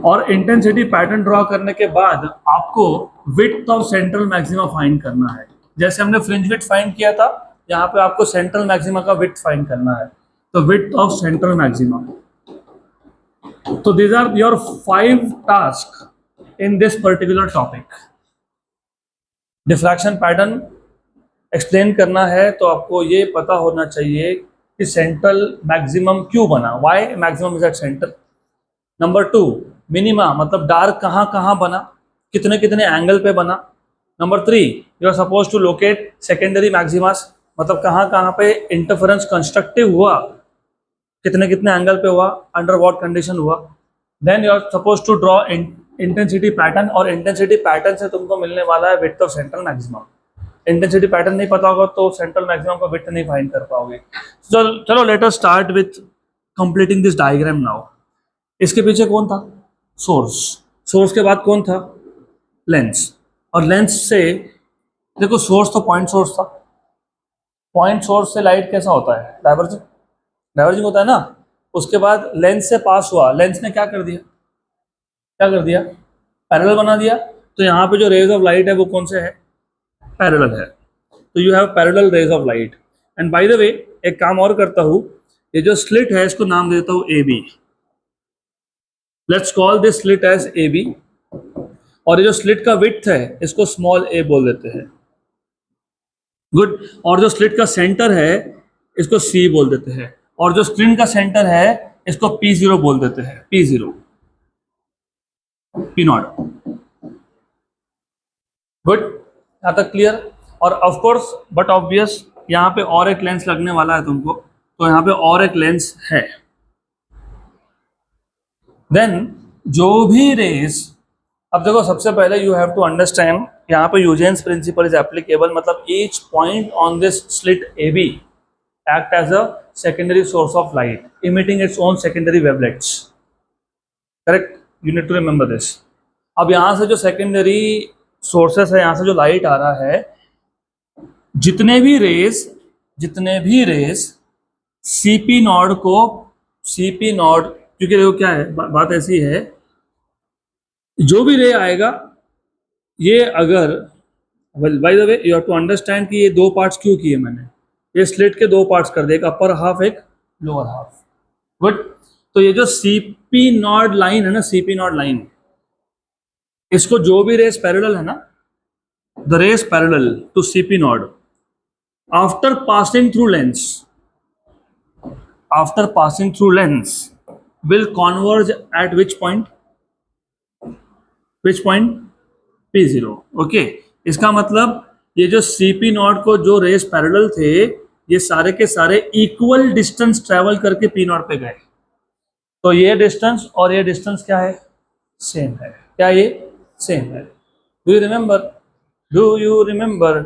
और इंटेंसिटी पैटर्न ड्रॉ करने के बाद आपको width of central maxima find करना है। जैसे हमने फ्रिंज विड्थ फाइंड किया था, यहाँ पे आपको सेंट्रल मैक्सिमा का विड्थ फाइंड करना है। तो विड्थ ऑफ सेंट्रल मैक्सिमा। तो these are your 5 task in this particular topic। Diffraction pattern explain करना है तो आपको ये पता होना चाहिए कि सेंट्रल मैक्सिमम क्यों बना, why maximum is at centre. Number 2, minima मतलब डार्क कहाँ कहाँ बना, कितने कितने एंगल पे बना। Number 3, you are suppose to locate secondary maximas, मतलब कहाँ कहाँ पे इंटरफेरेंस कंस्ट्रक्टिव हुआ, कितने कितने एंगल पे हुआ, अंडर व्हाट कंडीशन हुआ। Then you are suppose to draw intensity pattern, और इंटेंसिटी पैटर्न से तुमको मिलने वाला है width of central maximum. Intensity pattern नहीं पता होगा तो सेंट्रल मैक्सिमम का विड्थ नहीं फाइंड कर पाओगे। चलो let us start with completing this diagram now. इसके पीछे कौन था? सोर्स। सोर्स के बाद कौन था? लेंस। और लेंस से देखो, सोर्स तो पॉइंट सोर्स था। पॉइंट सोर्स से लाइट कैसा होता है? डाइवर्जिंग। डाइवर्जिंग होता है ना। उसके बाद लेंस से पास हुआ, लेंस ने क्या कर दिया? क्या कर दिया? पैरेलल बना दिया। तो यहाँ पे जो रेज ऑफ लाइट है वो कौन से है? पैरेलल है। तो you have parallel raise of light. And bye the वे, एक काम और करता हूँ, ये जो स्लिट है इसको नाम देता हूँ A B. Let's call this slit as A B. और ये जो स्लिट का विड्थ है इसको स्मॉल ए बोल देते हैं। गुड। और जो स्लिट का सेंटर है इसको सी बोल देते हैं। और जो स्क्रीन का सेंटर है इसको P0 बोल देते हैं। P0, P0। गुड, यहाँ तक क्लियर? और ऑफ कोर्स बट ऑब्वियस, यहाँ पे और एक लेंस लगने वाला है तुमको, तो यहाँ पे और एक लेंस है। देन जो भी रेस, अब देखो सबसे पहले यू हैव टू अंडरस्टैंड, यहाँ पे ह्यूजेंस प्रिंसिपल इज एप्लीकेबल। मतलब each point on this slit A B act as a secondary source of light, emitting its own secondary wavelets. Correct? You need to remember this. अब यहाँ से जो secondary sources है, यहाँ से जो light आ रहा है, जितने भी रेस CP नॉड को, CP नॉड, क्योंकि देखो क्या है, बात ऐसी है, जो भी रे आएगा ये अगर, by the way you have to understand कि ये दो पार्ट्स क्यों किए मैंने। ये स्लिट के दो पार्ट्स कर दे, एक अपर हाफ एक लोअर हाफ। गुड। तो ये जो CP नॉड लाइन है ना, CP नॉड लाइन, इसको जो भी रेस पैरेलल है ना, the rays parallel to CP node after passing through lens will converge at which point? P0। Okay. इसका मतलब ये जो CP नॉट को जो रेस पैरेलल थे, ये सारे के सारे इक्वल डिस्टेंस ट्रेवल करके P नॉट पे गए। तो ये डिस्टेंस और ये डिस्टेंस क्या है? सेम है। क्या ये सेम है? Do you remember?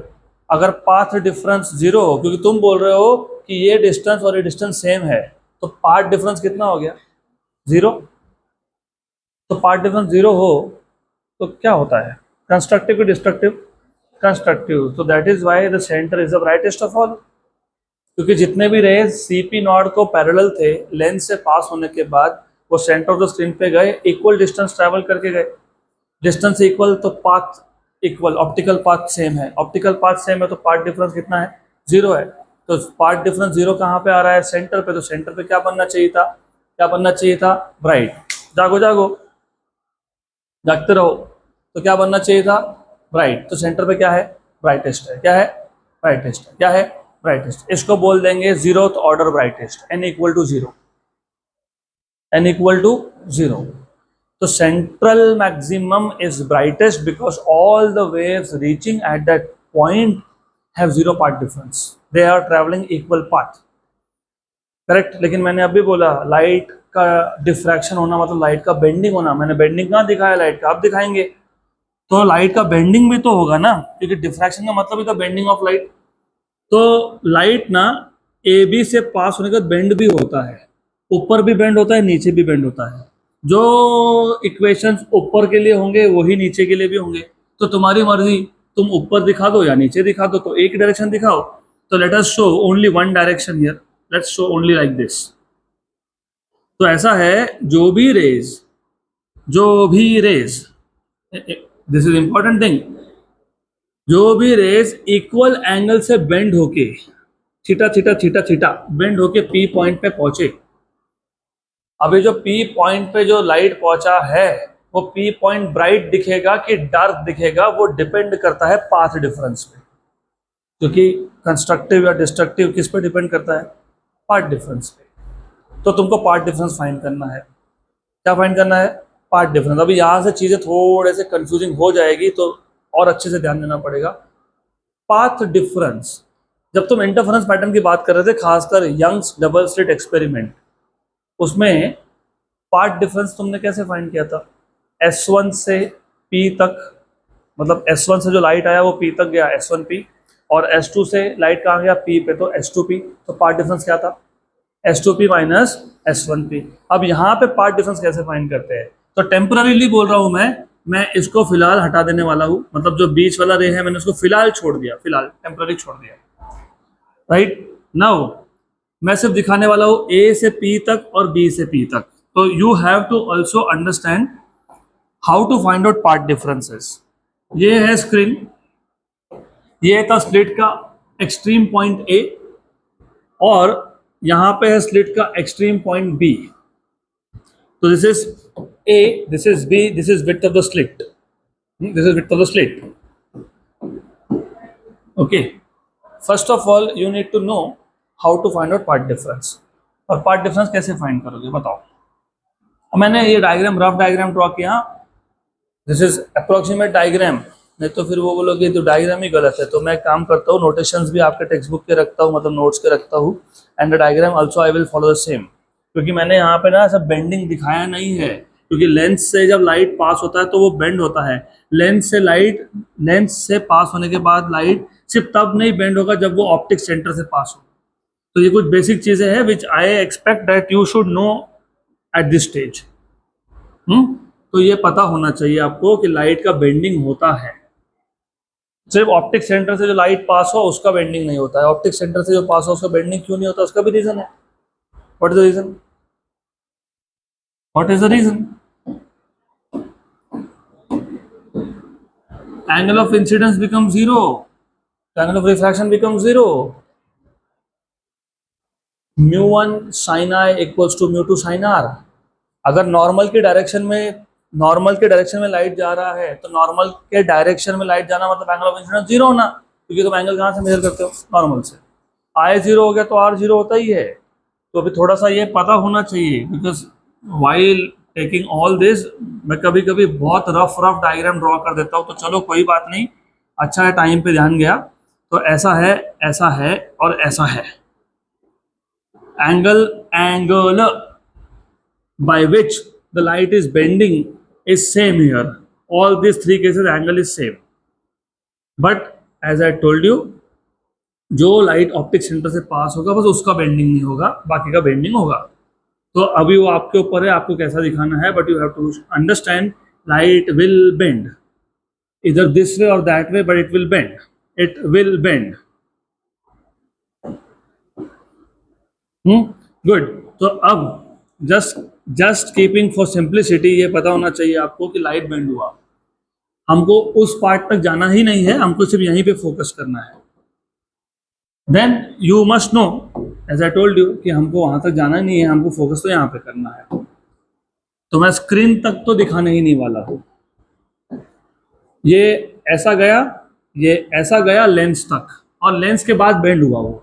अगर पाथ डिफरेंस 0 हो, क्योंकि तुम बोल रहे हो कि ये डिस्टेंस और ये डिस्टेंस सेम है, तो पाथ डिफरेंस कितना हो गया? 0। तो पाथ डिफरेंस 0 हो तो क्या होता है? कंस्ट्रक्टिव की डिस्ट्रक्टिव? कंस्ट्रक्टिव। तो that is why the centre is the brightest of all. क्योंकि जितने भी रेज CP नॉड को पैरेलल थे, लेंस से पास होने के बाद वो सेंटर ऑफ द स्क्रीन पे गए, इक्वल डिस्टेंस ट्रैवल करके गए। डिस्टेंस इक्वल तो path equal, optical path same है। ऑप्टिकल पाथ सेम है तो पाथ डिफरेंस कितना है? 0 है। तो पाथ डिफरेंस 0 कहाँ पे आ रहा है? सेंटर पे। तो सेंटर पे क्या बनना चाहिए था? क्या बनना चाहिए था? ब्राइट। जागो जागते रहो। तो क्या बनना चाहिए था? ब्राइट। तो सेंटर पे क्या है? ब्राइटेस्ट है। क्या है? ब्राइटेस्ट है। क्या है? ब्राइटेस्ट। इसको बोल देंगे 0th order brightest, n equal to 0। तो central maximum is brightest because all the waves reaching at that point have 0 path difference, they are travelling equal path. Correct. लेकिन मैंने अभी बोला लाइट का डिफ्रैक्शन होना मतलब लाइट का बेंडिंग होना। मैंने बेंडिंग कहाँ दिखाया लाइट का? अब दिखाएंगे। तो लाइट का बेंडिंग भी तो होगा ना, क्योंकि डिफ्रैक्शन का मतलब ही तो बेंडिंग ऑफ लाइट। तो लाइट ना AB से पास होने के बाद बेंड भी होता है, ऊपर भी बेंड होता है, नीचे भी बेंड होता है। जो इक्वेशंस ऊपर के लिए होंगे वही नीचे के लिए भी होंगे। तो तुम्हारी मर्जी, तुम ऊपर दिखा दो या नीचे दिखा दो, तो एक डायरेक्शन दिखाओ। तो let us show only one direction here, let's show only like this. तो ऐसा है, जो भी rays, this is important thing, जो भी रेज इक्वल एंगल से बेंड होके theta theta theta theta bend होके P पॉइंट पे पहुंचे। अभी जो P पॉइंट पे जो लाइट पहुंचा है वो P पॉइंट ब्राइट दिखेगा कि डार्क दिखेगा, वो डिपेंड करता है पाथ डिफरेंस पे। क्योंकि कंस्ट्रक्टिव या डिस्ट्रक्टिव किस पे डिपेंड करता है? पाथ डिफरेंस पे। तो तुमको पाथ डिफरेंस फाइंड करना है। क्या फाइंड करना है? Path difference. अभी यहाँ से चीजें थोड़े से कंफ्यूजिंग हो जाएगी, तो और अच्छे से ध्यान देना पड़ेगा। पाथ डिफरेंस, जब तुम इंटरफेरेंस पैटर्न की बात कर रहे थे, खासकर यंग्स डबल स्लिट एक्सपेरिमेंट, उसमें पाथ डिफरेंस तुमने कैसे फाइंड किया था? S1 से P तक, मतलब S1 से जो लाइट आया वो P तक गया, S1P, और S2 से लाइट कहाँ गया, P पे, तो S2P। तो पार्ट डिफरेंस क्या था, S2P माइनस S1P। अब यहाँ पे पार्ट डिफरेंस कैसे फाइंड करते हैं, तो टेम्पररीली बोल रहा हूँ मैं इसको फिलहाल हटा देने वाला हूँ, मतलब जो बीच वाला रे है मैंने उसको फिलहाल छोड़ दिया, फिलहाल टेम्पररी छोड़ दिया, राइट। नाउ मैं सिर्फ दिखाने वाला हूँ A से P तक और B से P तक। तो you have to also understand how to find out path differences. ये है स्क्रीन, ये था स्लिट का एक्सट्रीम पॉइंट A, और यहाँ पे है स्लिट का एक्सट्रीम पॉइंट B। तो this is A, this is B, this is width of the slit, this is width of the slit. Okay, first of all you need to know how to find out path difference. और path difference कैसे find करोगे बताओ। मैंने ये diagram, rough diagram draw किया, this is approximate diagram, नहीं तो फिर वो बोलोगे तो डायग्राम ही गलत है। तो मैं काम करता हूँ, नोटेशंस भी आपके टेक्स्ट बुक के रखता हूँ, मतलब नोट्स के रखता हूँ, and the diagram also I will follow the same, क्योंकि मैंने यहाँ पे ना सब बेंडिंग दिखाया नहीं है, क्योंकि लेंस से जब लाइट पास होता है तो वो बेंड होता है। लेंस से पास होने के बाद लाइट सिर्फ तब नहीं बेंड होगा जब वो ऑप्टिक सेंटर से पास हो। तो ये कुछ बेसिक चीजें हैं which I expect that you should know at this stage. तो ये पता होना चाहिए आपको कि लाइट का बेंडिंग होता है, सिर्फ ऑप्टिक सेंटर से जो लाइट पास हो उसका बेंडिंग नहीं होता है। ऑप्टिक सेंटर से जो पास हो उसका बेंडिंग क्यों नहीं होता, उसका भी रीजन है। What is the reason, what is the reason? Angle of incidence become zero, angle of refraction become zero. μ1 sin i equals to μ2 sin r। अगर नॉर्मल के डायरेक्शन में लाइट जा रहा है तो नॉर्मल के डायरेक्शन में लाइट जाना मतलब एंगल ऑफ इंसिडेंस जीरो होना, क्योंकि तुम एंगल कहाँ से मेजर करते हो, नॉर्मल से। आई जीरो हो गया तो आर जीरो होता ही है। तो अभी थोड़ा सा ये पता होना चाहिए, because while taking all this मैं कभी कभी बहुत रफ डायग्राम ड्रॉ कर देता हूँ। तो चलो कोई बात नहीं, अच्छा है टाइम पे ध्यान गया। तो ऐसा है, ऐसा है और ऐसा है। Angle by which the light is bending is same here. All these three cases angle is same. But as I told you, जो लाइट ऑप्टिक सेंटर से पास होगा बस उसका बेंडिंग नहीं होगा, बाकी का बेंडिंग होगा। तो अभी वो आपके ऊपर है, आपको कैसा दिखाना है, but you have to understand light will bend इधर दिस वे और that way, but it will bend, it will bend. Good. तो अब जस्ट कीपिंग फॉर सिंप्लिसिटी ये पता होना चाहिए आपको कि लाइट बेंड हुआ, हमको उस पार्ट तक जाना ही नहीं है, हमको सिर्फ यहीं पे फोकस करना है। Then you must know, as I told you, कि हमको वहां तक जाना नहीं है, हमको फोकस तो यहाँ पे करना है। तो मैं स्क्रीन तक तो दिखाने ही नहीं वाला हूँ। ये ऐसा गया, ये ऐसा गया लेंस तक, और लेंस के बाद बेंड हुआ वो।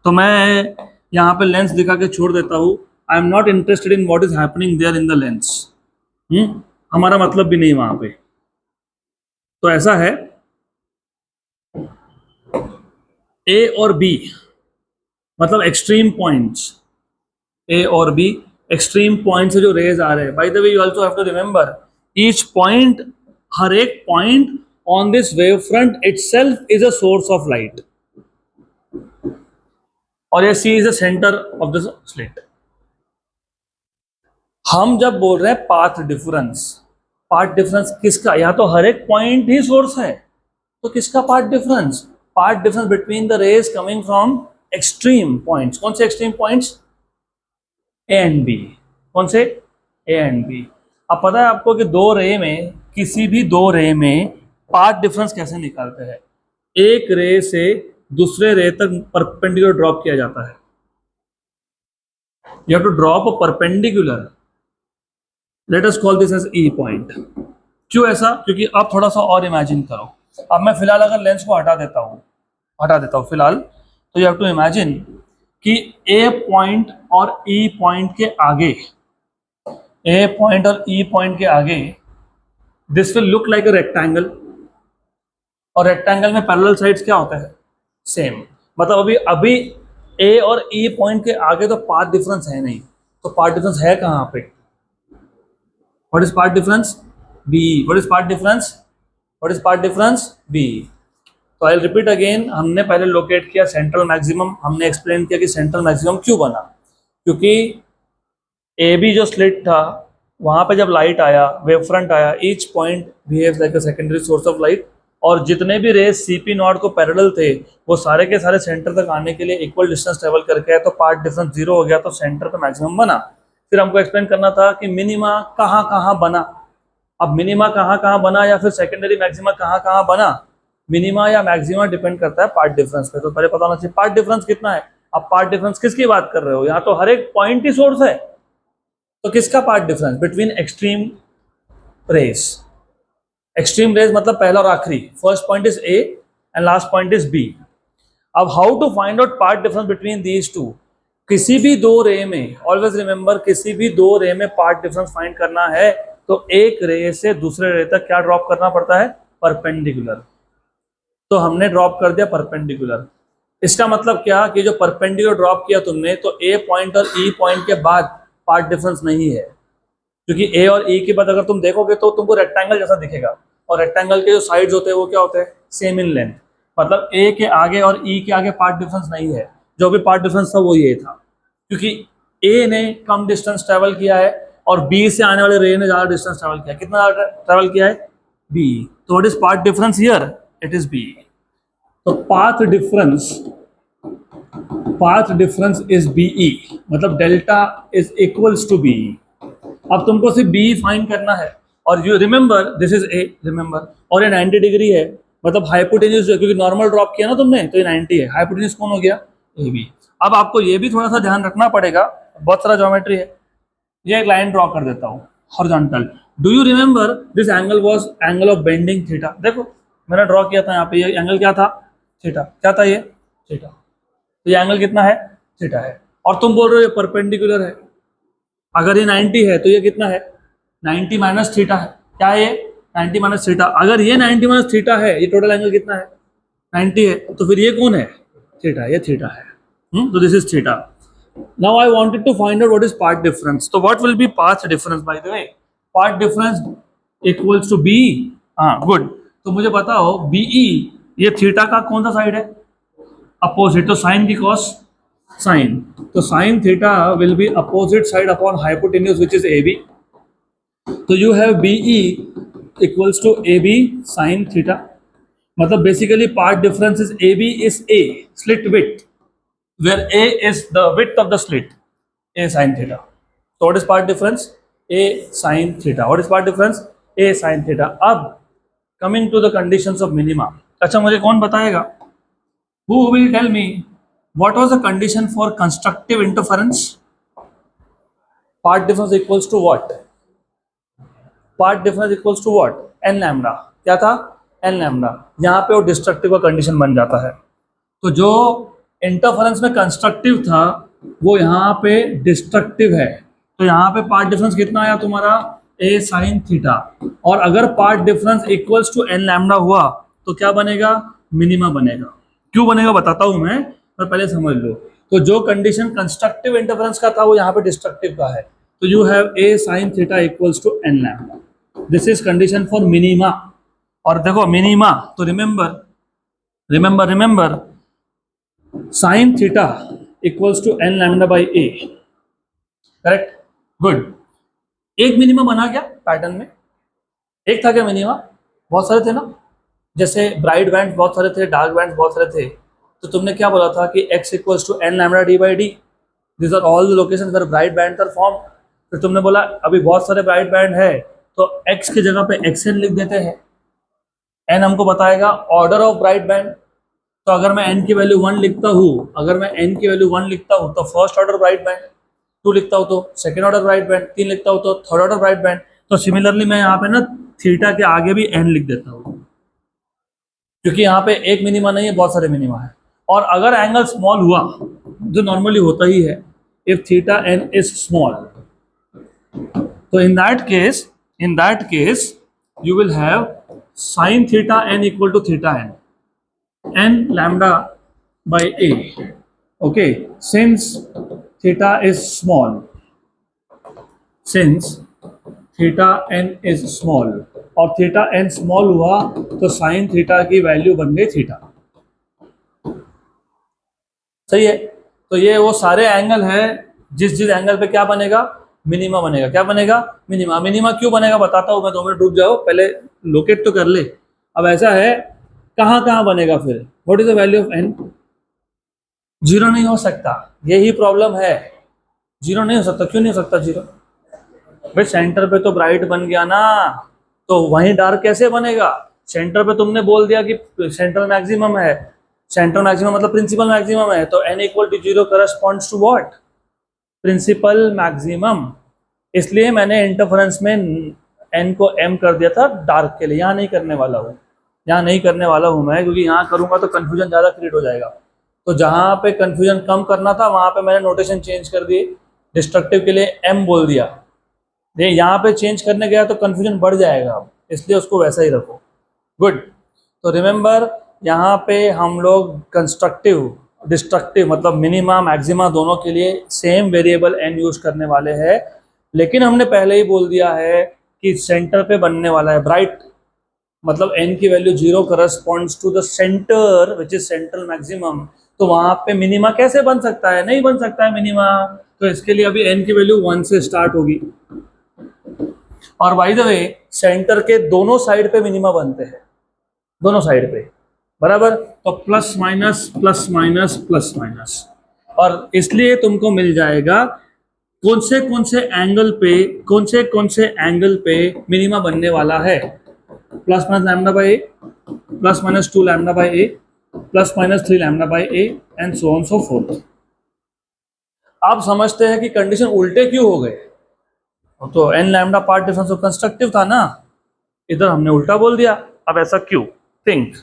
तो मैं यहाँ पे लेंस दिखा के छोड़ देता हूँ। I am not interested in what is happening there in the lens, हमारा मतलब भी नहीं वहां पे। तो ऐसा है, ए और बी मतलब एक्सट्रीम पॉइंट्स, ए और बी एक्सट्रीम पॉइंट से जो रेज आ रहे हैं। By the way you also have to remember each point, हर एक point on this wave front itself is a source of light, और ये C is the centre of the slit. हम जब बोल रहे हैं पाथ डिफरेंस किसका, या तो हर एक पॉइंट ही सोर्स है, तो किसका path difference between the rays coming from extreme points. कौन से extreme points, A and B. कौन से, ए एंड बी। अब पता है आपको कि दो रे में, किसी भी दो रे में पाथ डिफरेंस कैसे निकालते हैं। एक रे से दूसरे रे तक परपेंडिकुलर ड्रॉप किया जाता है। You have to drop a perpendicular, let us call this as E point. क्यों ऐसा, क्योंकि अब थोड़ा सा और इमेजिन करो। अब मैं फिलहाल अगर लेंस को हटा देता हूँ फिलहाल, तो यू हैव टू इमेजिन कि ए पॉइंट और ई पॉइंट के आगे, ए पॉइंट और ई पॉइंट के आगे this will look like a rectangle, और रेक्टेंगल में पैरेलल साइड्स क्या होता है, सेम। मतलब अभी ए और ई पॉइंट के आगे तो पाथ डिफरेंस है नहीं, तो पाथ डिफरेंस है कहाँ पे, what is path difference, B. What is path difference? What is path difference? B. तो आई रिपीट अगेन, हमने पहले लोकेट किया सेंट्रल मैक्सिमम, हमने एक्सप्लेन किया कि सेंट्रल मैक्सिमम क्यों बना, क्योंकि ए बी जो स्लिट था वहाँ पे जब लाइट आया, वेव फ्रंट आया, each point behaves like a secondary source of light, और जितने भी रेस सी पी नॉट को पैरेलल थे वो सारे के सारे सेंटर तक आने के लिए इक्वल डिस्टेंस ट्रेवल करके आए, तो पाथ डिफरेंस जीरो हो गया, तो सेंटर पे मैक्सिमम बना। फिर हमको एक्सप्लेन करना था कि मिनिमा कहाँ कहाँ बना। अब मिनिमा कहाँ कहाँ बना या फिर सेकेंडरी मैक्सिमा कहाँ कहाँ बना, मिनिमा या मैक्सिमा डिपेंड करता है पार्ट डिफरेंस पे। तो पहले पता होना चाहिए पार्ट डिफरेंस कितना है। अब पार्ट डिफरेंस किसकी बात कर रहे हो, यहाँ तो हर एक पॉइंट ही सोर्स है, तो किसका path difference between extreme rays. Extreme rays मतलब पहला और आखिरी, first point is A and last point is B. अब how to find out path difference between these two, किसी भी दो रे में, ऑलवेज रिमेंबर, किसी भी दो रे में पार्ट डिफरेंस फाइंड करना है तो एक रे से दूसरे रे तक क्या ड्रॉप करना पड़ता है, परपेंडिकुलर। तो हमने ड्रॉप कर दिया परपेंडिकुलर। इसका मतलब क्या कि जो परपेंडिकुलर ड्रॉप किया तुमने, तो ए पॉइंट और ई पॉइंट के बाद पार्ट डिफरेंस नहीं है, क्योंकि ए और ई के बाद अगर तुम देखोगे तो तुमको रेक्टेंगल जैसा दिखेगा, और रेक्टेंगल के जो साइड्स होते हैं वो क्या होते हैं, सेम इन लेंथ। मतलब ए के आगे और ई के आगे पार्ट डिफरेंस नहीं है, जो भी पार्ट डिफरेंस था वो ये था, क्योंकि ए ने कम डिस्टेंस ट्रेवल किया है और बी से आने वाले रे ने ज़्यादा डिस्टेंस ट्रेवल किया है। कितना ट्रेवल किया है, बी। तो what is path difference here, it is B. तो पाथ डिफरेंस इज बीई, मतलब delta is equals to BE. अब तुमको सिर्फ बी फाइंड करना है, और you remember this is A, remember, और ये 90 डिग्री है, मतलब हाइपोटेन्यूज, क्योंकि नॉर्मल ड्रॉप किया ना तुमने तो ये 90 है, हाइपोटेन्यूज कौन हो गया, ए बी। अब आपको ये भी थोड़ा सा ध्यान रखना पड़ेगा, बहुत सारा ज्योमेट्री है। ये एक लाइन ड्रॉ कर देता हूँ horizontal. Do you remember this angle was angle of bending theta. देखो मैंने ड्रॉ किया था यहाँ पे, ये एंगल क्या था, थीटा। क्या था ये, थीटा। तो ये एंगल कितना है, थीटा है, और तुम बोल रहे हो ये परपेंडिकुलर है। अगर ये 90 है तो ये कितना है, 90 माइनस थीटा है। क्या है ये, 90 माइनस थीटा। अगर ये 90 माइनस थीटा है, ये टोटल एंगल कितना है, 90 है, तो फिर ये कौन है, थीटा, ये थीटा है। तो this is theta. Now I wanted to find out what is path difference. तो what will be path difference, by the way, path difference equals to B. हाँ गुड। तो मुझे बताओ बीई, ये थीटा का कौन सा साइड है, अपोजिट। तो साइन की कॉस साइन, तो sine theta will be opposite side upon hypotenuse which is A B. तो you have BE equals to A B sine theta. मतलब basically path difference is A B is a slit width, where a is the width of the slit, a sin theta. So what is part difference, a sin theta. What is part difference, a sin theta. अब coming to the conditions of minima. अच्छा मुझे कौन बताएगा, who will tell me what was the condition for constructive interference? Part difference equals to what, part difference equals to what, n lambda। क्या था, n lambda। यहाँ पे वो destructive का कंडीशन बन जाता है। तो जो इंटरफेरेंस में कंस्ट्रक्टिव था वो यहाँ पे डिस्ट्रक्टिव है, तो यहाँ पे पार्ट डिफरेंस कितना आया तुम्हारा, ए साइन थीटा। और अगर path difference equals to N lambda हुआ तो क्या बनेगा, मिनिमा बनेगा। क्यों बनेगा बताता हूं मैं, पर पहले समझ लो। तो जो कंडीशन कंस्ट्रक्टिव इंटरफेरेंस का था वो यहाँ पे डिस्ट्रक्टिव का है, तो you have a sine theta equals to N lambda, this is condition for minima. और देखो मिनिमा, तो remember sin theta equals to n lambda by a, correct, good. एक मिनिमा बना क्या पैटर्न में, एक था क्या मिनिमा, बहुत सारे थे ना, जैसे ब्राइट बैंड बहुत सारे थे, डार्क बैंड बहुत सारे थे। तो तुमने क्या बोला था कि x equals to n lambda d by d, this are all the locations where bright band are form. फिर तुमने बोला अभी बहुत सारे ब्राइट बैंड है तो x की जगह पे xn लिख देते हैं, n हमको बताएगा ऑर्डर ऑफ ब्राइट बैंड। तो अगर मैं n की वैल्यू 1 लिखता हूँ, अगर मैं n की वैल्यू 1 लिखता हूँ तो फर्स्ट ऑर्डर ब्राइट बैंड, 2 लिखता हूँ तो सेकंड ऑर्डर ब्राइट बैंड, 3 लिखता हूँ तो थर्ड ऑर्डर ब्राइट बैंड। तो सिमिलरली मैं यहाँ पे ना थीटा के आगे भी n लिख देता हूँ, क्योंकि यहाँ पे एक मिनिमा नहीं है, बहुत सारे मिनिमा है। और अगर एंगल स्मॉल हुआ, जो नॉर्मली होता ही है, if theta n is small, तो in that case you will have sine theta n equal to theta n lambda by a, okay, since theta is small, since theta n is small, और theta N small हुआ तो sine theta की value बन गई theta. सही है। तो ये वो सारे एंगल है जिस जिस एंगल पे क्या बनेगा, मिनिमा बनेगा। क्या बनेगा, मिनिमा। मिनिमा क्यों बनेगा बताता हूँ मैं, 2 मिनट रुक जाओ, पहले लोकेट तो कर ले। अब ऐसा है, कहाँ कहाँ बनेगा फिर, what is the value of n? Zero नहीं हो सकता, यही प्रॉब्लम है, जीरो नहीं हो सकता। क्यों नहीं हो सकता जीरो? भाई सेंटर पे तो ब्राइट बन गया ना, तो वहीं डार्क कैसे बनेगा? सेंटर पे तुमने बोल दिया कि सेंट्रल मैक्सिमम है, सेंट्रल मैक्सिमम मतलब प्रिंसिपल मैक्सिमम है, तो n equal to zero corresponds to what, principal maximum. इसलिए मैंने इंटरफेरेंस में n को m कर दिया था डार्क के लिए, यहाँ नहीं करने वाला हूँ, यहाँ नहीं करने वाला हूँ मैं, क्योंकि यहाँ करूँगा तो कन्फ्यूजन ज़्यादा क्रिएट हो जाएगा। तो जहाँ पे कन्फ्यूजन कम करना था वहाँ पे मैंने नोटेशन चेंज कर दिए, डिस्ट्रक्टिव के लिए m बोल दिया। ये यहाँ पे चेंज करने गया तो कन्फ्यूजन बढ़ जाएगा, अब इसलिए उसको वैसा ही रखो। गुड। तो रिमेंबर, यहाँ पे हम लोग कंस्ट्रक्टिव डिस्ट्रक्टिव मतलब मिनिमा मैक्सिमा दोनों के लिए सेम वेरिएबल n यूज करने वाले हैं, लेकिन हमने पहले ही बोल दिया है कि सेंटर पे बनने वाला है ब्राइट, मतलब n की value zero corresponds to the centre which is central maximum. तो वहां पे मिनिमा कैसे बन सकता है? नहीं बन सकता है मिनिमा, तो इसके लिए अभी n की वैल्यू 1 से स्टार्ट होगी। और बाय द वे सेंटर के दोनों साइड पे मिनिमा बनते हैं, दोनों साइड पे बराबर, तो plus minus plus minus plus minus. और इसलिए तुमको मिल जाएगा कौन से एंगल पे मिनिमा बनने वाला है, plus minus lambda by a, plus minus 2 lambda by a, plus minus 3 lambda by A, and so on so fourth. आप समझते हैं कि कंडीशन उल्टे क्यों हो गए? तो एन लैम्डा पार्ट डिफरेंस तो कंस्ट्रक्टिव था ना, इधर हमने उल्टा बोल दिया। अब ऐसा क्यों? थिंक।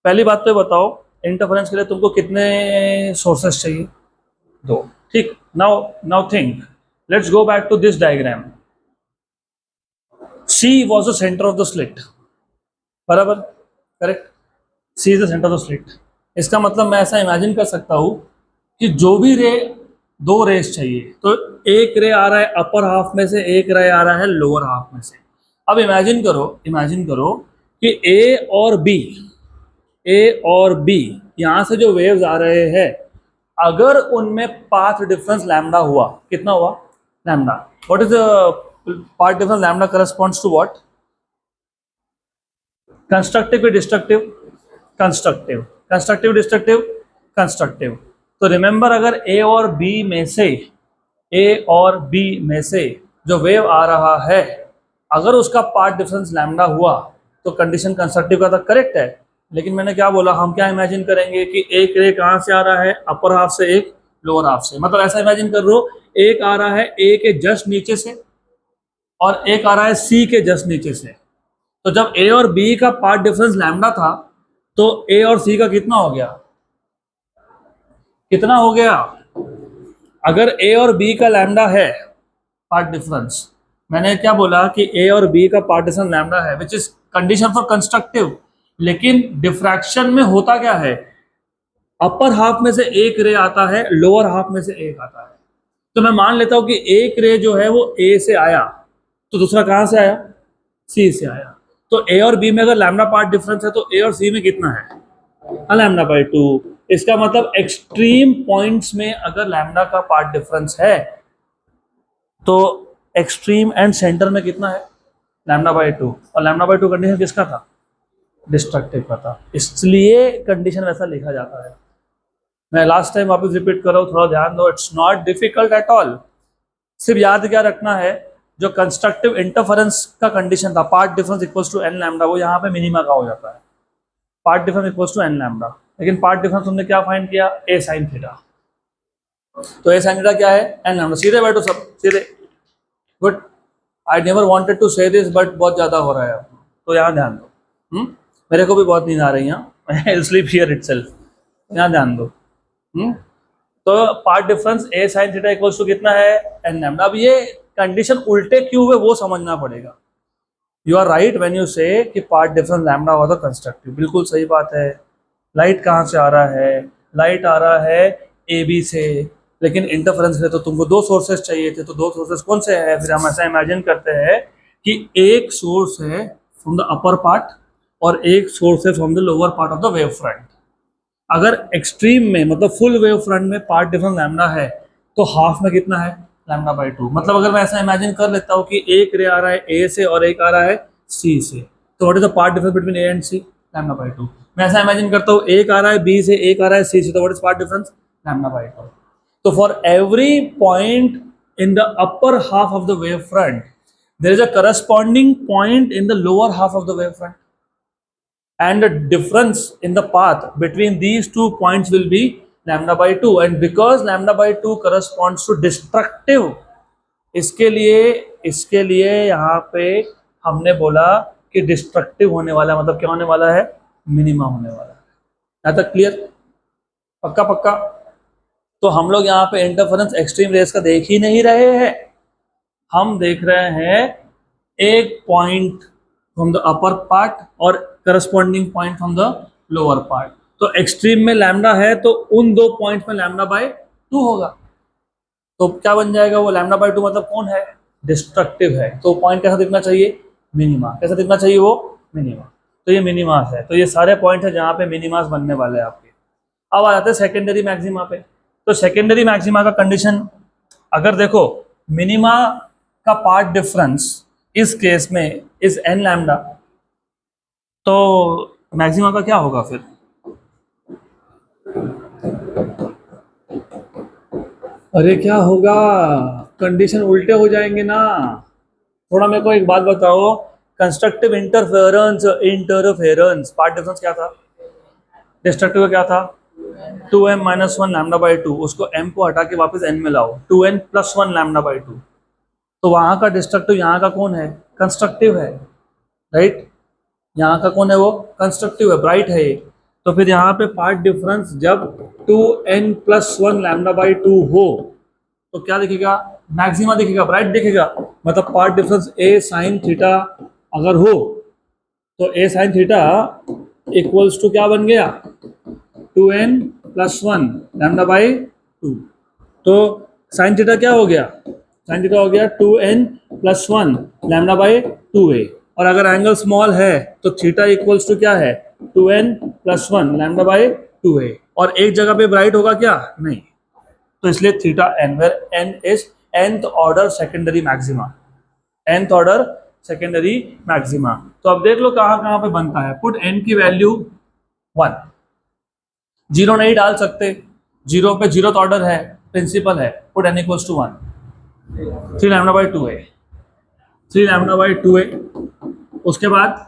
पहली बात तो बताओ, इंटरफेरेंस के लिए तुमको कितने सोर्सेस चाहिए? 2। ठीक। Now now think, let's go back to this diagram. C was the center of the slit, बराबर, correct. C is the center of the slit। इसका मतलब मैं ऐसा इमेजिन कर सकता हूँ कि जो भी रे, 2 रेस चाहिए, तो एक रे आ रहा है अपर हाफ में से, एक रे आ रहा है लोअर हाफ में से। अब इमेजिन करो कि ए और बी यहाँ से जो वेव्स आ रहे हैं, अगर उनमें पाथ डिफरेंस लैम्डा हुआ, कितना हुआ? Lambda. What is the path difference? Lambda corresponds to what? Constructive की destructive? Constructive. Constructive destructive? Constructive. तो रिमेंबर, अगर ए और बी में से जो वेव आ रहा है, अगर उसका पाथ डिफरेंस लैम्डा हुआ तो कंडीशन कंस्ट्रक्टिव का था, करेक्ट है। लेकिन मैंने क्या बोला, हम क्या इमेजिन करेंगे कि एक रे कहाँ से आ रहा है? अपर हाफ से, एक लोअर हाफ से। मतलब ऐसा इमेजिन कर लो, एक आ रहा है ए के जस्ट नीचे से और एक आ रहा है सी के जस्ट नीचे से। तो जब ए और बी का पार्ट डिफरेंस लैम्डा था, तो ए और सी का कितना हो गया? कितना हो गया? अगर ए और बी का लैम्डा है पार्ट डिफरेंस, मैंने क्या बोला कि ए और बी का पार्ट डिफरेंस लैम्डा है, which is condition for constructive. लेकिन डिफ्रैक्शन में होता क्या है? अपर हाफ में से एक रे आता है, लोअर हाफ में से एक आता है। तो मैं मान लेता हूं कि एक रे जो है वो ए से आया, तो दूसरा कहां से आया? सी से आया। तो ए और बी में अगर लैम्डा पार्ट डिफरेंस है, तो ए और सी में कितना है? Lambda by 2। इसका मतलब एक्सट्रीम पॉइंट्स में अगर लैम्डा का पार्ट डिफरेंस है, तो एक्सट्रीम एंड सेंटर में कितना है? Lambda by 2। और लैम्डा बाई 2 कंडीशन किसका था? डिस्ट्रक्टिव का था, इसलिए कंडीशन वैसा लिखा जाता है। मैं लास्ट टाइम वापस रिपीट कर रहा हूँ, थोड़ा ध्यान दो, it's not difficult at all. सिर्फ याद क्या रखना है, जो कंस्ट्रक्टिव इंटरफेरेंस का कंडीशन था, path difference equals to N lambda, वो यहाँ पे मिनिमा का हो जाता है, path difference equals to N lambda. लेकिन पार्ट डिफरेंस तुमने क्या फाइंड किया? A sine theta. तो ए साइन थीटा क्या है? N lambda. सीधे बैठो सब, सीधे। Good. I never wanted to say this, but बहुत ज्यादा हो रहा है, तो यहाँ ध्यान दो। मेरे को भी बहुत नींद आ रही है, आई स्लीप हियर इटसेल्फ, यहाँ ध्यान दो। तो path difference a sine theta equals to कितना है? N lambda. अब ये कंडीशन उल्टे क्यों हुए वो समझना पड़ेगा। You are right when you say कि पार्ट डिफरेंस लैम्डा हुआ था कंस्ट्रक्टिव, बिल्कुल सही बात है। लाइट कहाँ से आ रहा है? लाइट आ रहा है ए बी से, लेकिन इंटरफेरेंस है तो तुमको 2 सोर्सेस चाहिए थे, तो 2 सोर्सेस कौन से हैं? फिर हम ऐसा इमेजिन करते हैं कि एक सोर्स है फ्रॉम द अपर पार्ट और एक सोर्स है from the lower part of the wave front. अगर एक्सट्रीम में मतलब फुल वेव फ्रंट में पार्ट डिफरेंस लैम्डा है तो हाफ में कितना है, लैम्डा बाई 2। मतलब अगर मैं ऐसा इमेजिन कर लेता हूँ कि एक रे आ रहा है ए से और एक आ रहा है सी से, तो what is the path difference between A and C, lambda by 2। मैं ऐसा इमेजिन करता हूँ एक आ रहा है बी से एक आ रहा है सी से, तो what is path difference, lambda by 2। तो for every point in the upper half of the wave front there is a corresponding point in the lower half of the wave front, and the difference in the path between these 2 points will be lambda by 2, and because lambda by 2 corresponds to destructive, इसके लिए यहाँ पे हमने बोला कि destructive होने वाला है, मतलब क्या होने वाला है, मिनिमा होने वाला है। यहाँ तक क्लियर, पक्का पक्का। तो हम लोग यहाँ पे इंटरफेरेंस एक्सट्रीम रेस का देख ही नहीं रहे हैं, हम देख रहे हैं एक point from the upper part और corresponding point from the lower part. तो एक्सट्रीम में लैम्डा है तो उन दो पॉइंट्स में लैम्डा बाय 2 होगा, तो क्या बन जाएगा वो, लैम्डा बाय 2 मतलब कौन है, डिस्ट्रक्टिव है। तो पॉइंट कैसा दिखना चाहिए, मिनिमा। कैसा दिखना चाहिए वो, मिनिमा। तो ये मिनिमास है, तो ये सारे पॉइंट है जहाँ पे मिनिमास बनने वाले हैं आपके। अब आ जाते हैं सेकेंडरी मैक्सिमा पे। तो सेकेंडरी मैक्सिमा का कंडीशन अगर देखो, मिनिमा का पार्ट डिफरेंस इस केस में इज एन लैम्डा, तो मैक्सिमा का क्या होगा फिर, अरे क्या होगा, कंडीशन उल्टे हो जाएंगे ना। थोड़ा मेरे को एक बात बताओ, कंस्ट्रक्टिव इंटरफेरेंस पार्ट डिफरेंस क्या था, डिस्ट्रक्टिव का क्या था, 2m माइनस 1 लैम्डा बाई 2, उसको m को हटा के वापस n में लाओ, 2n प्लस 1 लैम्डा बाई 2। तो वहां का डिस्ट्रक्टिव यहाँ का कौन है, कंस्ट्रक्टिव है, राइट। यहाँ का कौन है वो, कंस्ट्रक्टिव है, ब्राइट है ये। तो फिर यहाँ पे पार्ट डिफरेंस जब 2n प्लस 1 लैम्डा बाई 2 हो तो क्या दिखेगा, मैक्सिमा दिखेगा, ब्राइट दिखेगा। मतलब path difference a sine theta अगर हो तो a sine theta equals to क्या बन गया, 2n प्लस 1 लैम्डा बाई 2। तो साइन थीटा क्या हो गया, साइन थीटा हो गया 2n plus 1 lambda by 2a। और अगर एंगल स्मॉल है तो थीटा इक्वल्स टू क्या है, 2n plus 1 lambda by 2a। और एक जगह पे ब्राइट होगा क्या, नहीं, तो इसलिए theta n, where n is nth order secondary maxima, nth order secondary maxima. तो अब देख लो कहाँ कहाँ पे बनता है, पुट n की वैल्यू 1, जीरो नहीं डाल सकते, जीरो पे जीरो ऑर्डर है, प्रिंसिपल है, put n equals to 1, 3 lambda by 2a, 3 lambda by 2a, उसके बाद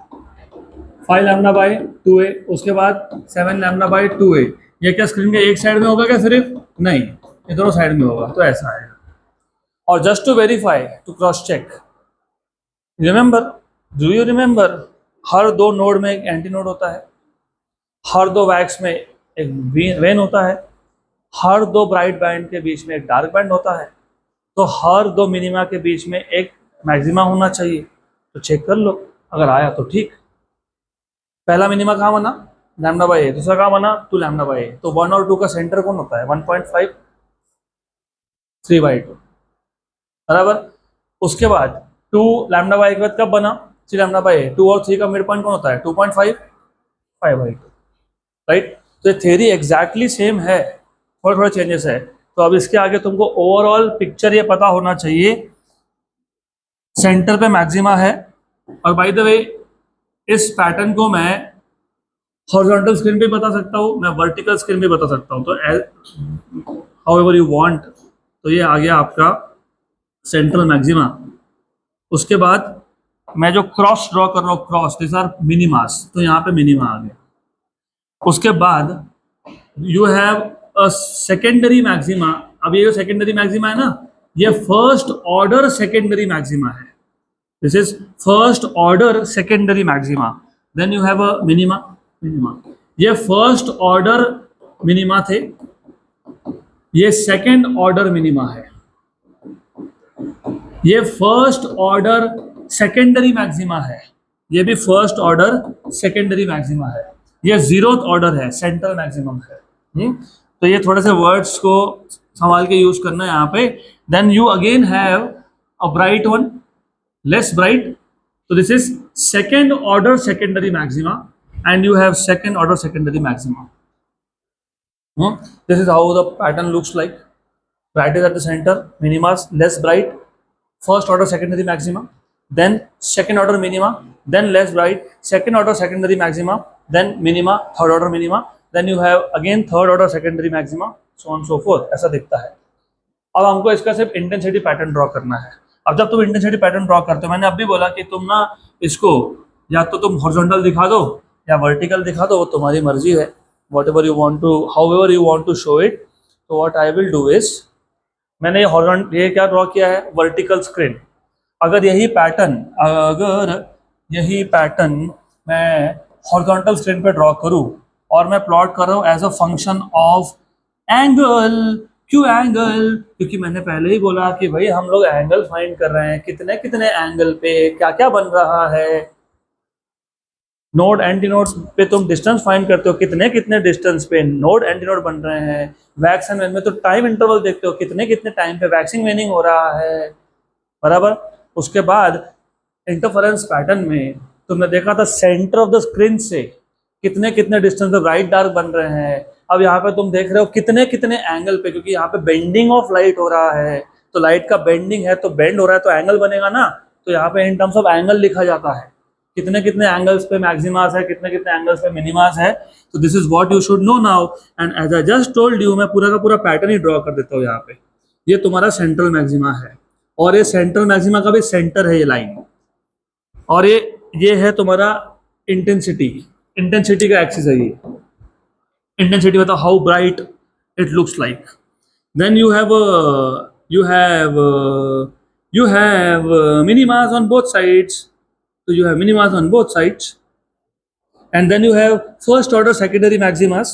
5 लैम्डा बाई 2a, उसके बाद 7 लैम्डा बाई 2a। ये क्या स्क्रीन के एक साइड में होगा क्या सिर्फ, नहीं, ये दोनों साइड में होगा, तो ऐसा आएगा। और just to verify, to cross check, remember, do you remember, हर दो नोड में एक एंटी नोड होता है, हर दो वैक्स में एक वेन होता है, हर दो ब्राइट बैंड के बीच में एक डार्क बैंड होता है, तो हर दो मिनिमा के बीच में एक मैक्सिमा होना चाहिए। तो चेक कर लो, अगर आया तो ठीक। पहला मिनिमा कहाँ बना, लैम्डा बाई ए, दूसरा कहाँ बना, 2 लैम्डा बाई ए। तो 1 और 2 का सेंटर कौन होता है, 1.5, 3/2, बराबर। उसके बाद 2 लैम्डा बाई के बाद कब बना, 3 लैम्डा बाई ए। 2 और 3 का मिड पॉइंट कौन होता है, 2.5, 5/2, राइट। तो ये थ्योरी एग्जैक्टली सेम है, थोड़े थोड़े चेंजेस है। तो अब इसके आगे तुमको ओवरऑल पिक्चर ये पता होना चाहिए, सेंटर पे मैक्सिमा है। और बाय द वे इस पैटर्न को मैं हॉरिजॉन्टल स्क्रीन पे बता सकता हूँ, मैं वर्टिकल स्क्रीन पे बता सकता हूँ, तो हाउएवर यू वांट। तो ये आ गया आपका सेंट्रल मैक्सिमा। उसके बाद मैं जो क्रॉस ड्रॉ कर रहा हूँ, क्रॉस, दिस आर मिनिमास, तो यहाँ पे मिनिमा आ गया। उसके बाद you have a secondary maxima. अब ये जो सेकेंडरी मैक्सिमा है ना, ये फर्स्ट ऑर्डर सेकेंडरी मैक्सिमा है, this is first order secondary maxima. Then you have a minima, minima, ये फर्स्ट ऑर्डर मिनिमा थे, ये सेकेंड ऑर्डर मिनिमा है, ये फर्स्ट ऑर्डर सेकेंडरी मैक्सिमा है, ये भी फर्स्ट ऑर्डर सेकेंडरी मैक्सिमा है, ये 0th ऑर्डर है, सेंट्रल मैक्सिमम है। तो ये थोड़े से वर्ड्स को संभाल के यूज करना है यहाँ पे। Then you again have a bright one, less bright, So this is second order secondary maxima, and you have second order secondary maxima. This is how the pattern looks like. Bright is at the center, minima less bright, first order secondary maxima, then second order minima, then less bright, second order secondary maxima, then minima, third order minima, then you have again third order secondary maxima, so on so forth. ऐसा दिखता है. अब हमको इसका सिर्फ intensity pattern draw करना है. अब जब तुम इंटेंसिटी पैटर्न ड्रॉ करते हो, मैंने अब भी बोला कि तुम ना इसको या तो तुम हॉरिजॉन्टल दिखा दो या वर्टिकल दिखा दो, वो तुम्हारी मर्जी है. Whatever you want to, however you want to show it. तो what I will do is, मैंने ये क्या ड्रॉ किया है, वर्टिकल स्क्रीन. अगर यही पैटर्न मैं हॉरिजॉन्टल स्क्रीन पे ड्रॉ करूं और मैं प्लॉट कर रहा हूं as a function of angle. क्यों एंगल? क्योंकि मैंने पहले ही बोला कि भाई हम लोग एंगल फाइंड कर रहे हैं, कितने कितने एंगल पे क्या क्या बन रहा है. नोड एंटी नोड्स पे तुम डिस्टेंस फाइंड करते हो, कितने कितने डिस्टेंस पे नोड एंटी नोड बन रहे हैं. वैक्स एंड वेन में तो टाइम इंटरवल देखते हो, कितने कितने टाइम पे वैक्सिंग वेनिंग हो रहा है, बराबर. उसके बाद इंटरफेरेंस पैटर्न में तुमने देखा था सेंटर ऑफ द स्क्रीन से कितने कितने डिस्टेंस पे ब्राइट डार्क बन रहे हैं. अब यहाँ पे तुम देख रहे हो कितने कितने एंगल पे, क्योंकि यहाँ पे बेंडिंग ऑफ लाइट हो रहा है, तो लाइट का बेंडिंग है तो बेंड हो रहा है तो एंगल बनेगा ना. तो यहाँ पे इन टर्म्स ऑफ एंगल लिखा जाता है, कितने कितने एंगल्स पे मैक्सिमास है, कितने कितने एंगल्स पे मिनिमास है. तो this is what you should know now. And as I just told you, मैं पूरा का पूरा पैटर्न ही ड्रॉ कर देता हूँ. यहाँ पे ये तुम्हारा सेंट्रल मैक्सिमा है, और ये सेंट्रल मैक्सिमा का भी सेंटर है ये लाइन, और ये है तुम्हारा इंटेंसिटी. इंटेंसिटी का एक्सिस है ये. इंटेंसिटी मतलब how bright it looks like. Then you have minimas on both sides. So you have minimas on both sides, and then you have first order secondary maximas,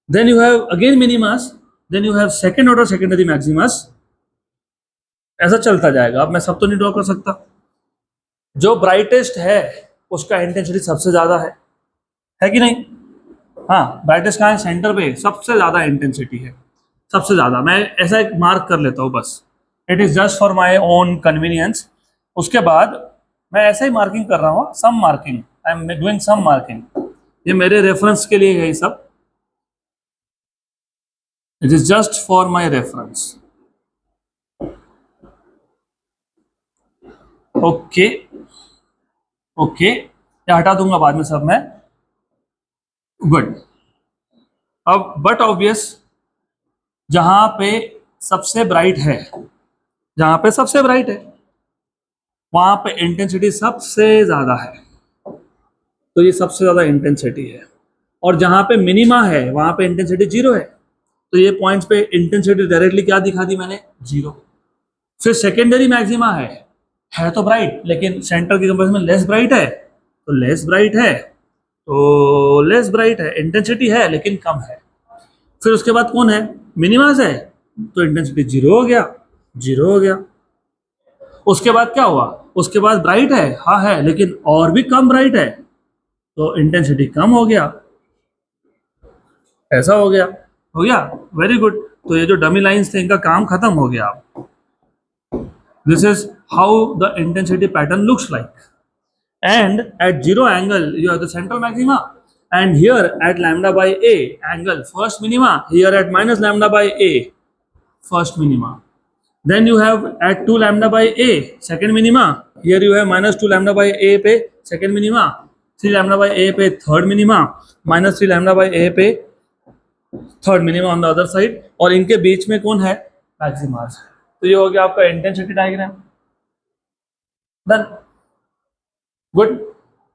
then you have again minimas, then you have second order secondary maximas. ऐसा चलता जाएगा. अब मैं सब तो नहीं draw कर सकता. जो ब्राइटेस्ट है उसका इंटेंसिटी सबसे ज्यादा है कि नहीं. हाँ, ब्राइटेस्ट कहाँ है, सेंटर पे सबसे ज्यादा इंटेंसिटी है, सबसे ज्यादा. मैं ऐसा एक मार्क कर लेता हूँ बस, it is just for my own convenience. उसके बाद मैं ऐसे ही मार्किंग कर रहा हूँ, some marking, I am doing some marking. ये मेरे रेफरेंस के लिए है ये सब, it is just for my reference. Okay okay, ये हटा दूंगा बाद में सब मैं. गुड. अब बट ऑब्वियस, जहां पे सबसे ब्राइट है, जहां पे सबसे ब्राइट है वहां पे इंटेंसिटी सबसे ज्यादा है, तो ये सबसे ज्यादा इंटेंसिटी है. और जहां पे मिनिमा है वहां पे इंटेंसिटी जीरो है, तो ये पॉइंट्स पे इंटेंसिटी डायरेक्टली क्या दिखा दी मैंने, जीरो. फिर सेकेंडरी मैक्सिमा है तो ब्राइट, लेकिन सेंटर के कंपेरिजन में लेस ब्राइट है, तो लेस ब्राइट है, तो लेस ब्राइट है, इंटेंसिटी है लेकिन कम है. फिर उसके बाद कौन है, मिनिमास है, तो इंटेंसिटी जीरो हो गया, जीरो हो गया. उसके बाद क्या हुआ, उसके बाद ब्राइट है, हाँ है, लेकिन और भी कम ब्राइट है, तो इंटेंसिटी कम हो गया. ऐसा हो गया, वेरी गुड. तो ये जो डमी लाइंस थे इनका काम खत्म हो गया. This is how the intensity pattern looks like. And at zero angle you have the central maxima, and here at lambda by a angle first minima, here at minus lambda by a first minima. Then you have at 2 lambda by a second minima, here you have minus 2 lambda by a पे second minima, 3 lambda by a पे third minima, minus 3 lambda by a पे third minima on the other side. और इनके बीच में कौन है, maxima. तो ये हो गया आपका इंटेंसिटी डायग्राम. डन. गुड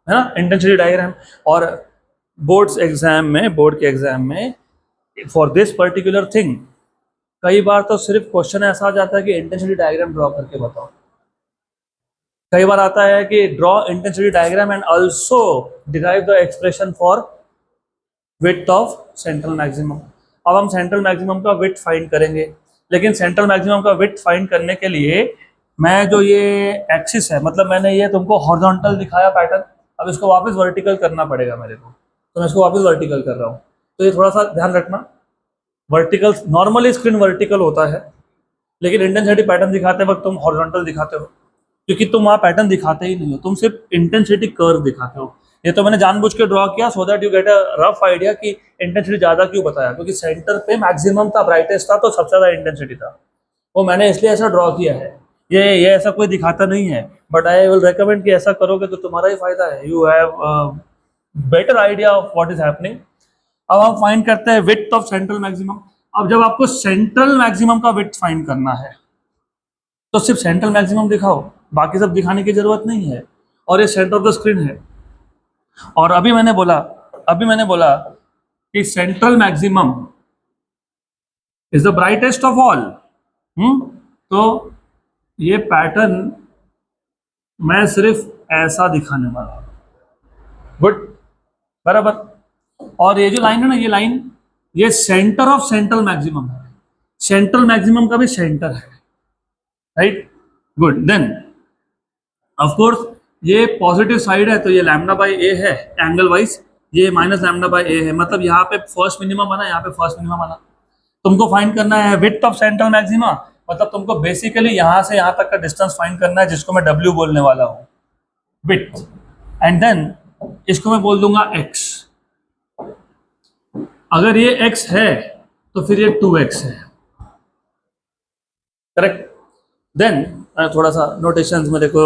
है ना, इंटेंसिटी डायग्राम. और बोर्ड के एग्जाम में फॉर दिस पर्टिकुलर थिंग कई बार तो सिर्फ क्वेश्चन ऐसा आ जाता है कि इंटेंसिटी डायग्राम ड्रॉ करके बताओ. कई बार आता है कि draw intensity diagram and also derive the expression for width of central maximum. अब हम सेंट्रल मैक्सिमम का विड्थ फाइंड करेंगे, लेकिन सेंट्रल मैक्सिमम का विड्थ फाइंड करने के लिए मैं जो ये एक्सिस है, मतलब मैंने ये तुमको हॉरिजॉन्टल दिखाया पैटर्न, अब इसको वापस वर्टिकल करना पड़ेगा मेरे को, तो मैं इसको वापस वर्टिकल कर रहा हूँ. तो ये थोड़ा सा ध्यान रखना, वर्टिकल नॉर्मली स्क्रीन वर्टिकल होता है, लेकिन इंटेंसिटी पैटर्न दिखाते वक्त तुम हॉरिजॉन्टल दिखाते हो. क्योंकि तुम वहाँ पैटर्न दिखाते ही नहीं हो, तुम सिर्फ इंटेंसिटी कर्व दिखाते हो। ये तो मैंने जानबूझ के ड्रॉ किया so that you get a rough idea कि इंटेंसिटी ज़्यादा क्यों बताया, क्योंकि सेंटर पे मैक्सिमम था, ब्राइटेस्ट था, तो सबसे ज़्यादा इंटेंसिटी था, वो मैंने इसलिए ऐसा ड्रॉ किया है। ये ऐसा कोई दिखाता नहीं है, बट आई विल रिकमेंड कि ऐसा करोगे तो तुम्हारा ही फायदा है, you have better idea of what is happening. अब हम फाइंड करते हैं विड्थ ऑफ सेंट्रल मैक्सिमम। अब जब आपको सेंट्रल मैक्सिमम का विड्थ फाइंड करना है तो सिर्फ सेंट्रल मैक्सिमम दिखाओ, बाकी सब दिखाने की जरूरत नहीं है। और ये सेंटर ऑफ द स्क्रीन है, और अभी मैंने बोला कि central maximum is the brightest of all. तो ये पैटर्न मैं सिर्फ ऐसा दिखाने वाला हूं, गुड, बराबर। और ये जो लाइन है ना, ये लाइन, ये सेंटर ऑफ सेंट्रल मैक्सिमम है, सेंट्रल मैक्सिमम का भी सेंटर है, right, good. Then of course ये पॉजिटिव साइड है, तो ये लैम्डा बाई ए है एंगल वाइज, ये माइनस लैम्डा बाई ए है, मतलब यहाँ पे फर्स्ट मिनिमम बना, यहाँ पे फर्स्ट मिनिमम बना। तुमको फाइंड करना है विड्थ ऑफ सेंट्रल मैक्सिमा, मतलब तुमको बेसिकली यहाँ से यहाँ तक का डिस्टेंस फाइंड करना है, जिसको मैं W बोलने वाला हूँ, विड्थ। एंड देन इसको मैं बोल दूंगा x। अगर ये x है तो फिर ये 2x है, करेक्ट। देन थोड़ा सा नोटेशंस में देखो,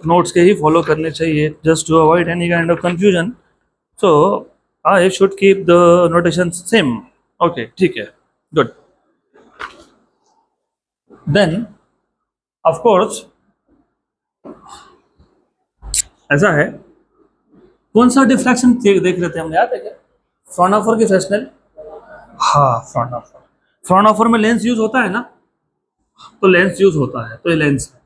नोट्स के ही फॉलो करने चाहिए just to avoid any kind of confusion, so I should keep the notation same, okay, ठीक है, गुड। देन ऑफ कोर्स ऐसा है, कौन सा डिफ्रैक्शन देख रहे थे हम, याद है क्या, फ्रॉनहोफर की फ्रेस्नेल। हाँ, फ्रॉनहोफर में लेंस यूज होता है ना, तो लेंस यूज होता है, तो ये लेंस है।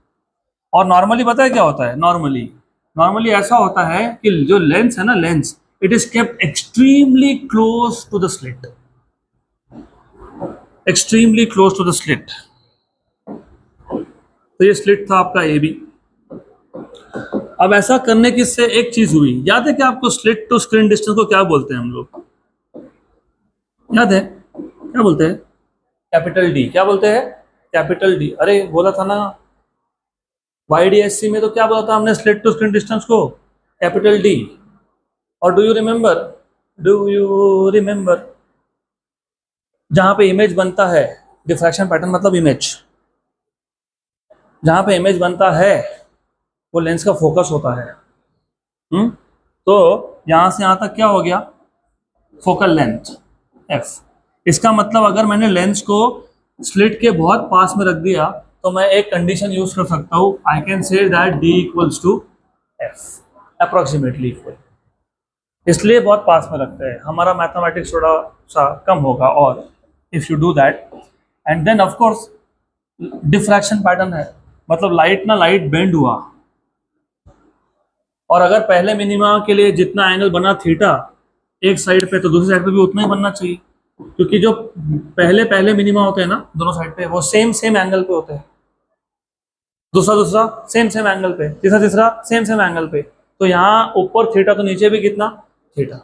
और नॉर्मली पता है क्या होता है, नॉर्मली ऐसा होता है कि जो लेंस है ना, lens, it is kept extremely close to the slit, extremely close to the slit. तो ये स्लिट था आपका ए बी। अब ऐसा करने की से एक चीज हुई, याद है कि आपको स्लिट टू स्क्रीन डिस्टेंस को क्या बोलते हैं हम लोग, याद है क्या बोलते हैं, कैपिटल डी, क्या बोलते हैं, कैपिटल डी। अरे बोला था ना YDSC में, तो क्या बोला था हमने स्लिट टू स्क्रीन डिस्टेंस को, कैपिटल डी। और डू यू रिमेंबर जहां पे इमेज बनता है, डिफ्रैक्शन पैटर्न मतलब इमेज, जहां पे इमेज बनता है वो लेंस का फोकस होता है। तो यहां से यहां तक क्या हो गया, फोकल लेंथ f। इसका मतलब अगर मैंने लेंस को स्लिट के बहुत पास में रख दिया तो मैं एक कंडीशन यूज कर सकता हूं, I can say that d equals to f, approximately equal. इसलिए बहुत पास में रखते हैं, हमारा मैथमेटिक्स थोड़ा सा कम होगा। और if you do that, and then of course diffraction pattern है, मतलब लाइट बेंड हुआ, और अगर पहले मिनिमा के लिए जितना एंगल बना थीटा एक साइड पे, तो दूसरी साइड पे भी उतना ही बनना चाहिए, क्योंकि जो पहले मिनिमा होते हैं ना दोनों साइड पे, वो सेम एंगल पे होते हैं, दूसरा सेम एंगल पे, तीसरा सेम एंगल पे। तो यहाँ ऊपर थीटा, तो नीचे भी कितना, थीटा।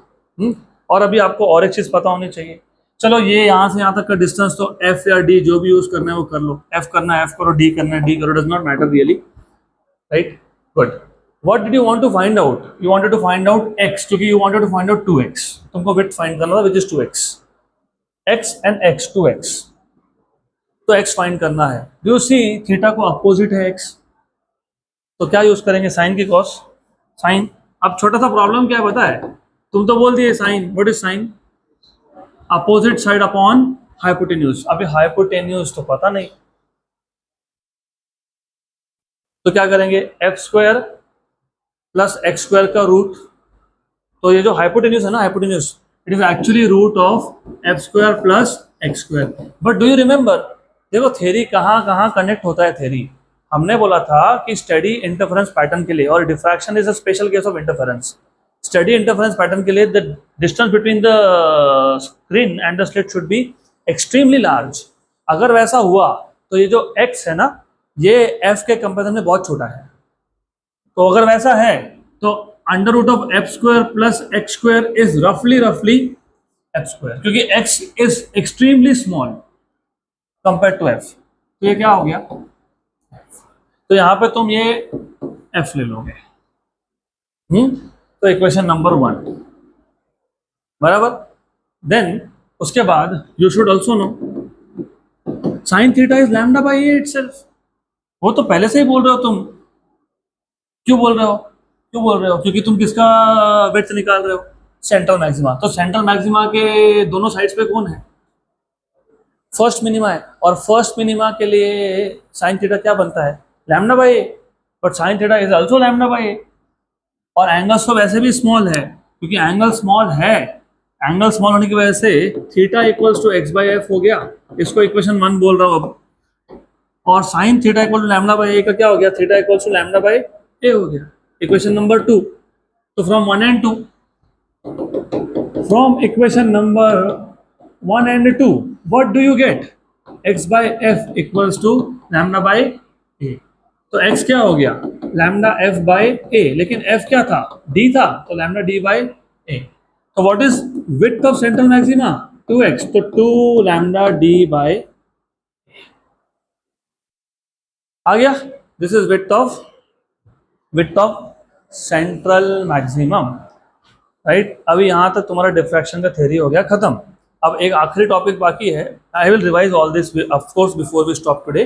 और अभी आपको और एक चीज पता होनी चाहिए, चलो ये यहाँ से यहाँ तक का डिस्टेंस, तो एफ या डी जो भी यूज करना है वो कर लो, एफ करना है एफ करो, डी करना है डी करो, does not matter really, right, good. What did you want to find out? You wanted to find out x, क्योंकि you wanted to find out 2x, तुमको width find करना था, which is 2x, x and x, 2x, तो x find करना है। Do you see theta को opposite है x, तो क्या यूज करेंगे, साइन की कॉस, साइन। अब छोटा सा प्रॉब्लम क्या है पता है, तुम तो बोल दिए sine, what is sine, opposite side upon hypotenuse. अभी हाइपोटेन्यूज तो पता नहीं, तो क्या करेंगे, f square plus x square का रूट। तो ये जो हाइपोटेन्यूज है ना, hypotenuse, it is actually root of f square plus x square. But do you remember, देखो थ्योरी कहाँ कनेक्ट होता है, थ्योरी हमने बोला था कि स्टडी इंटरफेरेंस पैटर्न के लिए, और diffraction is a special case of interference, study interference pattern के लिए the distance between the screen and the slit should be extremely large. अगर वैसा हुआ तो ये जो x है ना, ये f के कंपेरिजन में बहुत छोटा है, तो अगर वैसा है तो under root of f square plus x square is रफली एफ स्क्वायर, क्योंकि x is extremely small compare to f, तो ये क्या हो गया, तो यहाँ पे तुम ये एफ ले लोगे। तो इक्वेशन नंबर 1 बराबर। देन उसके बाद you should also know sine theta is lambda by a itself. वो तो पहले से ही बोल रहे हो तुम। क्यों बोल रहे हो? क्यों बोल रहे हो? क्योंकि तुम किसका विड्थ निकाल रहे हो? Central maxima. तो सेंट्रल मैक्सिमा के दोनों साइड्स पे कौन है? फर्स्ट मिनिमा है। और फर्स्ट मिनिमा के लिए साइन थीटा क्या बनता है? Lambda by A. But sine theta is also lambda by A. और एंगल्स तो वैसे भी स्मॉल है, क्योंकि एंगल स्मॉल है। एंगल स्मॉल होने की वजह से theta equals to X by F हो गया। इसको इक्वेशन 1 बोल रहा हूँ अब। और sine theta equal to lambda by A का क्या हो गया? Theta equals to lambda by A हो गया। Equation number 2। तो from 1 and 2, from equation number 1 and 2, what do you get? X by f equals to lambda by a। तो x क्या हो गया? lambda f by a। लेकिन f क्या था? d था, तो lambda d by a। तो what is width of central maxima? 2x, तो 2 lambda d by a आ गया। This is width of central maximum, right. अभी यहाँ तक तुम्हारा डिफ्रैक्शन का थ्योरी हो गया खत्म। अब एक आखिरी टॉपिक बाकी है। I will revise all this of course before we stop today.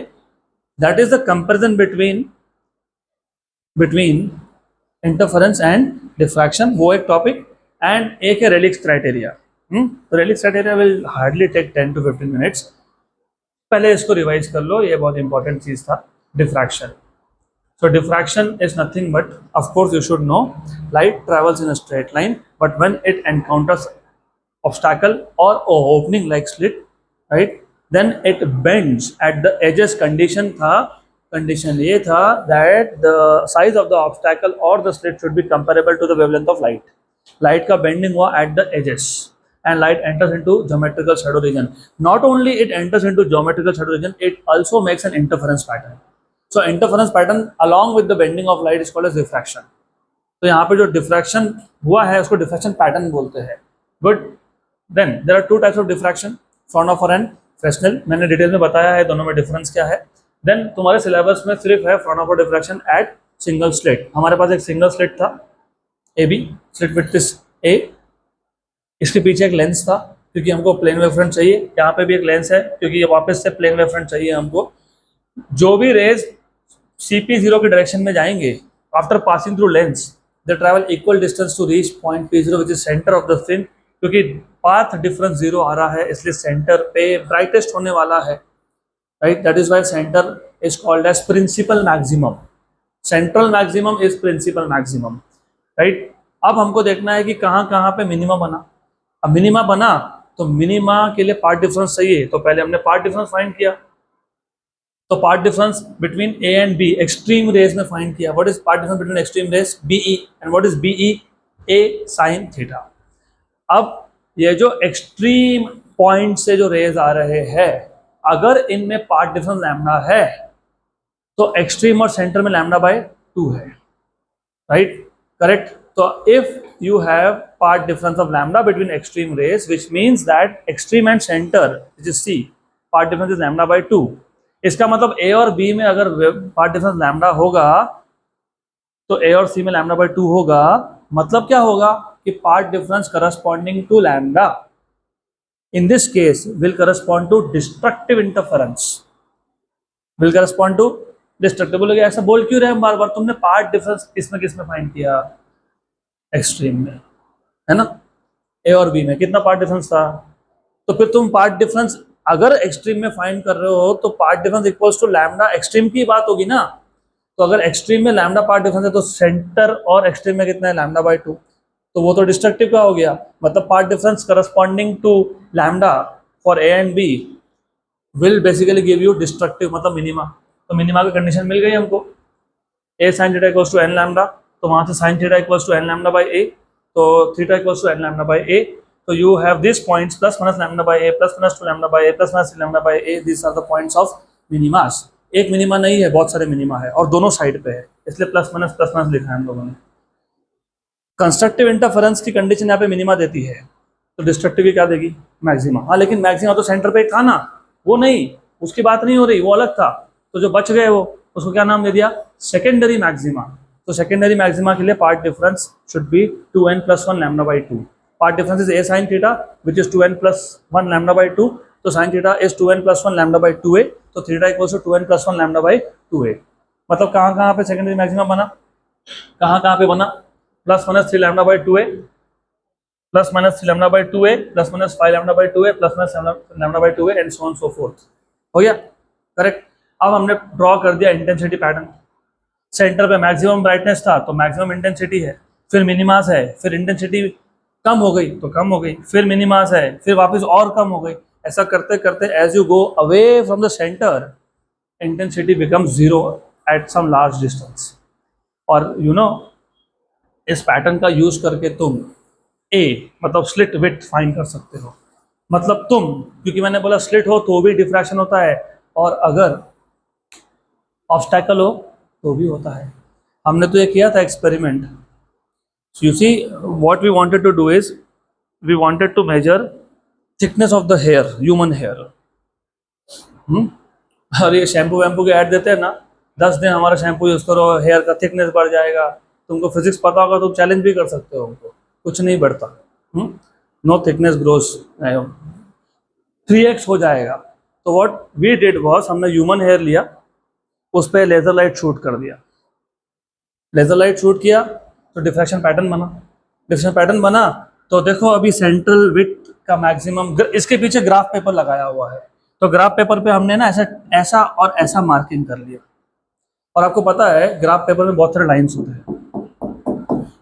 That is the comparison between interference and diffraction. वो एक टॉपिक। एंड एक है रेलिक्स क्राइटेरिया। तो Rayleigh's criteria will hardly take 10 to 15 minutes. पहले इसको revise कर लो, ये बहुत इंपॉर्टेंट चीज था, diffraction. So diffraction is nothing but, of course you should know, light travels in a straight line, but when it encounters obstacle or opening like slit, right, then it bends at the edges। condition ये था that the size of the obstacle or the slit should be comparable to the wavelength of light। light का bending हुआ at the edges and light enters into geometrical shadow region। not only it enters into geometrical shadow region, it also makes an interference pattern। So interference pattern along with the bending of light is called as diffraction। तो यहाँ पे जो diffraction हुआ है उसको diffraction pattern बोलते हैं। Good। Then there are two types of diffraction, Fraunhofer and Fresnel। मैंने डिटेल में बताया है दोनों में डिफरेंस क्या है। Then तुम्हारे सिलेबस में सिर्फ है Fraunhofer diffraction at single slit। हमारे पास एक सिंगल स्लिट था, AB, slit width is A। इसके पीछे एक लेंस था, क्योंकि हमको प्लेन वेवफ्रंट चाहिए। यहाँ पे भी एक लेंस है, क्योंकि वापस से प्लेन वेवफ्रंट चाहिए हमको। जो भी रेज CP0 की डायरेक्शन में जाएंगे, after passing through lens they travel equal distance to reach point P0 which is centre of the screen. क्योंकि पाथ डिफरेंस 0 आ रहा है, इसलिए सेंटर पे ब्राइटेस्ट होने वाला है, right. That is why centre is called as principal maximum. Central maximum is principal maximum, right. अब हमको देखना है कि कहाँ कहाँ पे मिनिमा बना। अब मिनिमा बना तो मिनिमा के लिए पार्ट डिफरेंस चाहिए, तो पहले हमने पार्ट डिफरेंस फाइंड किया। तो path difference between A and B extreme rays में फाइंड किया। What is path difference between extreme rays? BE. And what is BE? A sine theta. अब ये जो एक्सट्रीम पॉइंट से जो रेज आ रहे हैं, अगर इनमें पार्ट डिफरेंस लैम्डा है तो एक्सट्रीम और सेंटर में लैम्डा बाय 2 है, राइट, करेक्ट। तो if you have part difference of lambda between extreme rays, which means that extreme and center, which is C, part difference is lambda by 2। इसका मतलब A और B में अगर part difference lambda होगा तो A और C में lambda by 2 होगा। मतलब क्या होगा कि part difference corresponding to lambda in this case will correspond to destructive interference, will correspond to destructive। बोलोगे ऐसा बोल क्यों रहे हैं बार बार? तुमने part difference किसमें फाइंड किया? एक्सट्रीम में, है ना। ए और बी में कितना पार्ट डिफरेंस था? तो फिर तुम पार्ट डिफरेंस अगर एक्सट्रीम में फाइंड कर रहे हो तो path difference equals to lambda, extreme की बात होगी ना। तो अगर एक्सट्रीम में लैम्डा पार्ट डिफरेंस है तो सेंटर और एक्सट्रीम में कितना है? Lambda by 2। तो वो तो डिस्ट्रक्टिव का हो गया। मतलब path difference corresponding to lambda for A and B will basically give you destructive, मतलब मिनिमा। तो मिनिमा की कंडीशन मिल गई हमको। A sine theta equals to N lambda, तो वहाँ से sine theta equals to N lambda by A, तो theta equals to N lambda by A. तो you have this points plus minus lambda by a plus minus 2 lambda by a plus minus 3 lambda by a. This are the points of minimas. एक minima नहीं है, बहुत सारे minima है और दोनों side पे है, इसलिए प्लस माइनस लिखा है हम लोगों ने। कंस्ट्रक्टिव इंटरफेरेंस की कंडीशन यहाँ पे मिनिमा देती है, तो डिस्ट्रक्टिव की क्या देगी? मैक्सिमा। हाँ, लेकिन मैक्सिमा तो सेंटर पे था ना, वो नहीं, उसकी बात नहीं हो रही, वो अलग था। तो जो बच गए वो उसको क्या नाम दे दिया, सेकेंडरी मैक्सिमा। तो सेकेंडरी मैक्सिमा के लिए path difference should be 2n+1 lambda by 2। Path difference is a sin theta which is 2n+1 lambda by 2। तो sin theta is 2n+1 lambda by 2a। तो theta equals to 2n+1 lambda by 2a। मतलब कहाँ कहाँ पे secondary maxima बना, कहाँ कहाँ पे बना, +-3 lambda by 2a, +-3 lambda by 2a, +-5 lambda by 2a, +-7 lambda by 2a and so on so fourth. हो गया करेक्ट। अब हमने ड्रॉ कर दिया इंटेंसिटी पैटर्न। सेंटर पे मैक्सिमम ब्राइटनेस था तो मैक्सिमम इंटेंसिटी है, फिर मिनिमास है, फिर इंटेंसिटी कम हो गई तो कम हो गई, फिर मिनिमास है, फिर वापस और कम हो गई। ऐसा करते करते as you go away from the centre intensity become zero at some large distance. और यू नो इस पैटर्न का यूज करके तुम ए मतलब स्लिट विड्थ फाइंड कर सकते हो। मतलब तुम, क्योंकि मैंने बोला स्लिट हो तो भी डिफ्रैक्शन होता है, और अगर ऑब्स्टैकल हो तो भी होता है। हमने तो ये किया था experiment. So you see, what we wanted to do is we wanted to measure thickness of the hair, human hair. और ये शैम्पू वैम्पू के ऐड देते हैं ना, 10 दिन हमारा शैम्पू यूज़ करो हेयर का थिकनेस बढ़ जाएगा। तुमको फिजिक्स पता होगा तुम चैलेंज भी कर सकते हो उनको, कुछ नहीं बढ़ता। नो थिकनेस ग्रोस, 3x हो जाएगा। तो व्हाट वी डिड वाज, हमने ह्यूमन हेयर लिया, उस पर लेजर लाइट शूट कर दिया। लेजर लाइट शूट किया तो डिफ्रैक्शन पैटर्न बना। डिफ्रैक्शन पैटर्न बना तो देखो अभी सेंट्रल विड्थ का मैक्सिमम, इसके पीछे ग्राफ पेपर लगाया हुआ है। तो ग्राफ पेपर पे हमने ना ऐसा ऐसा और ऐसा मार्किंग कर लिया। और आपको पता है ग्राफ पेपर में बहुत सारे लाइन्स होते हैं,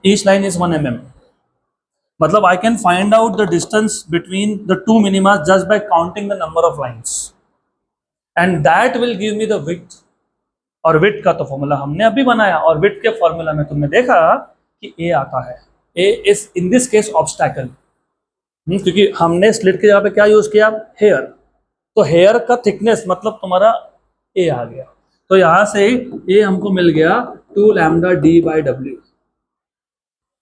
ईच लाइन इज 1 mm। मतलब I can find out the distance between the two minima just by counting the number of lines, and that will give me the width. और width का तो formula हमने अभी बनाया, और विड्थ के formula में तुमने देखा कि ए आता है। A is in this case obstacle, क्योंकि हमने स्लिट की जगह पे क्या यूज किया, हेयर। तो हेयर का थिकनेस मतलब तुम्हारा ए आ गया। तो यहां से ए हमको मिल गया 2 lambda D by W,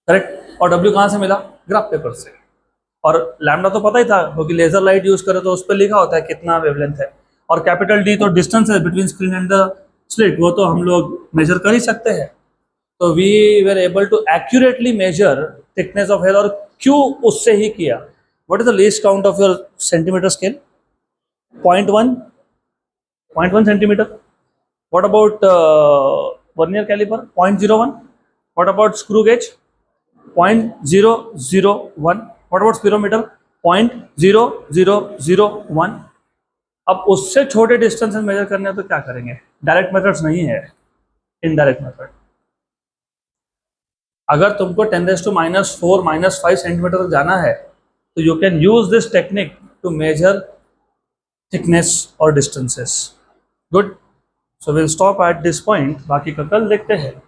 correct. और डब्ल्यू कहां से मिला, ग्राफ पेपर से। और लैम्डा तो पता ही था क्योंकि लेजर लाइट यूज करे तो उस पर लिखा होता है कितना वेवलेंथ है। और कैपिटल डी तो डिस्टेंस है between screen and the slit, वो तो हम लोग मेजर कर ही सकते हैं। तो we were able to accurately measure thickness of hair. और क्यों उससे ही किया, what is the least count of your centimetre scale, 0.1 centimetre. What about vernier calliper, 0.01। What about screw gauge, 0.001। What about spherometer, 0.0001। अब उससे छोटे डिस्टेंस मेजर करने तो क्या करेंगे, डायरेक्ट मेथड्स नहीं है, इनडायरेक्ट मेथड। अगर तुमको 10⁻⁻⁴ -5 सेंटीमीटर तक जाना है तो you can use this technique to measure thickness और distances. Good, so will stop at this point, बाकी का कल देखते हैं।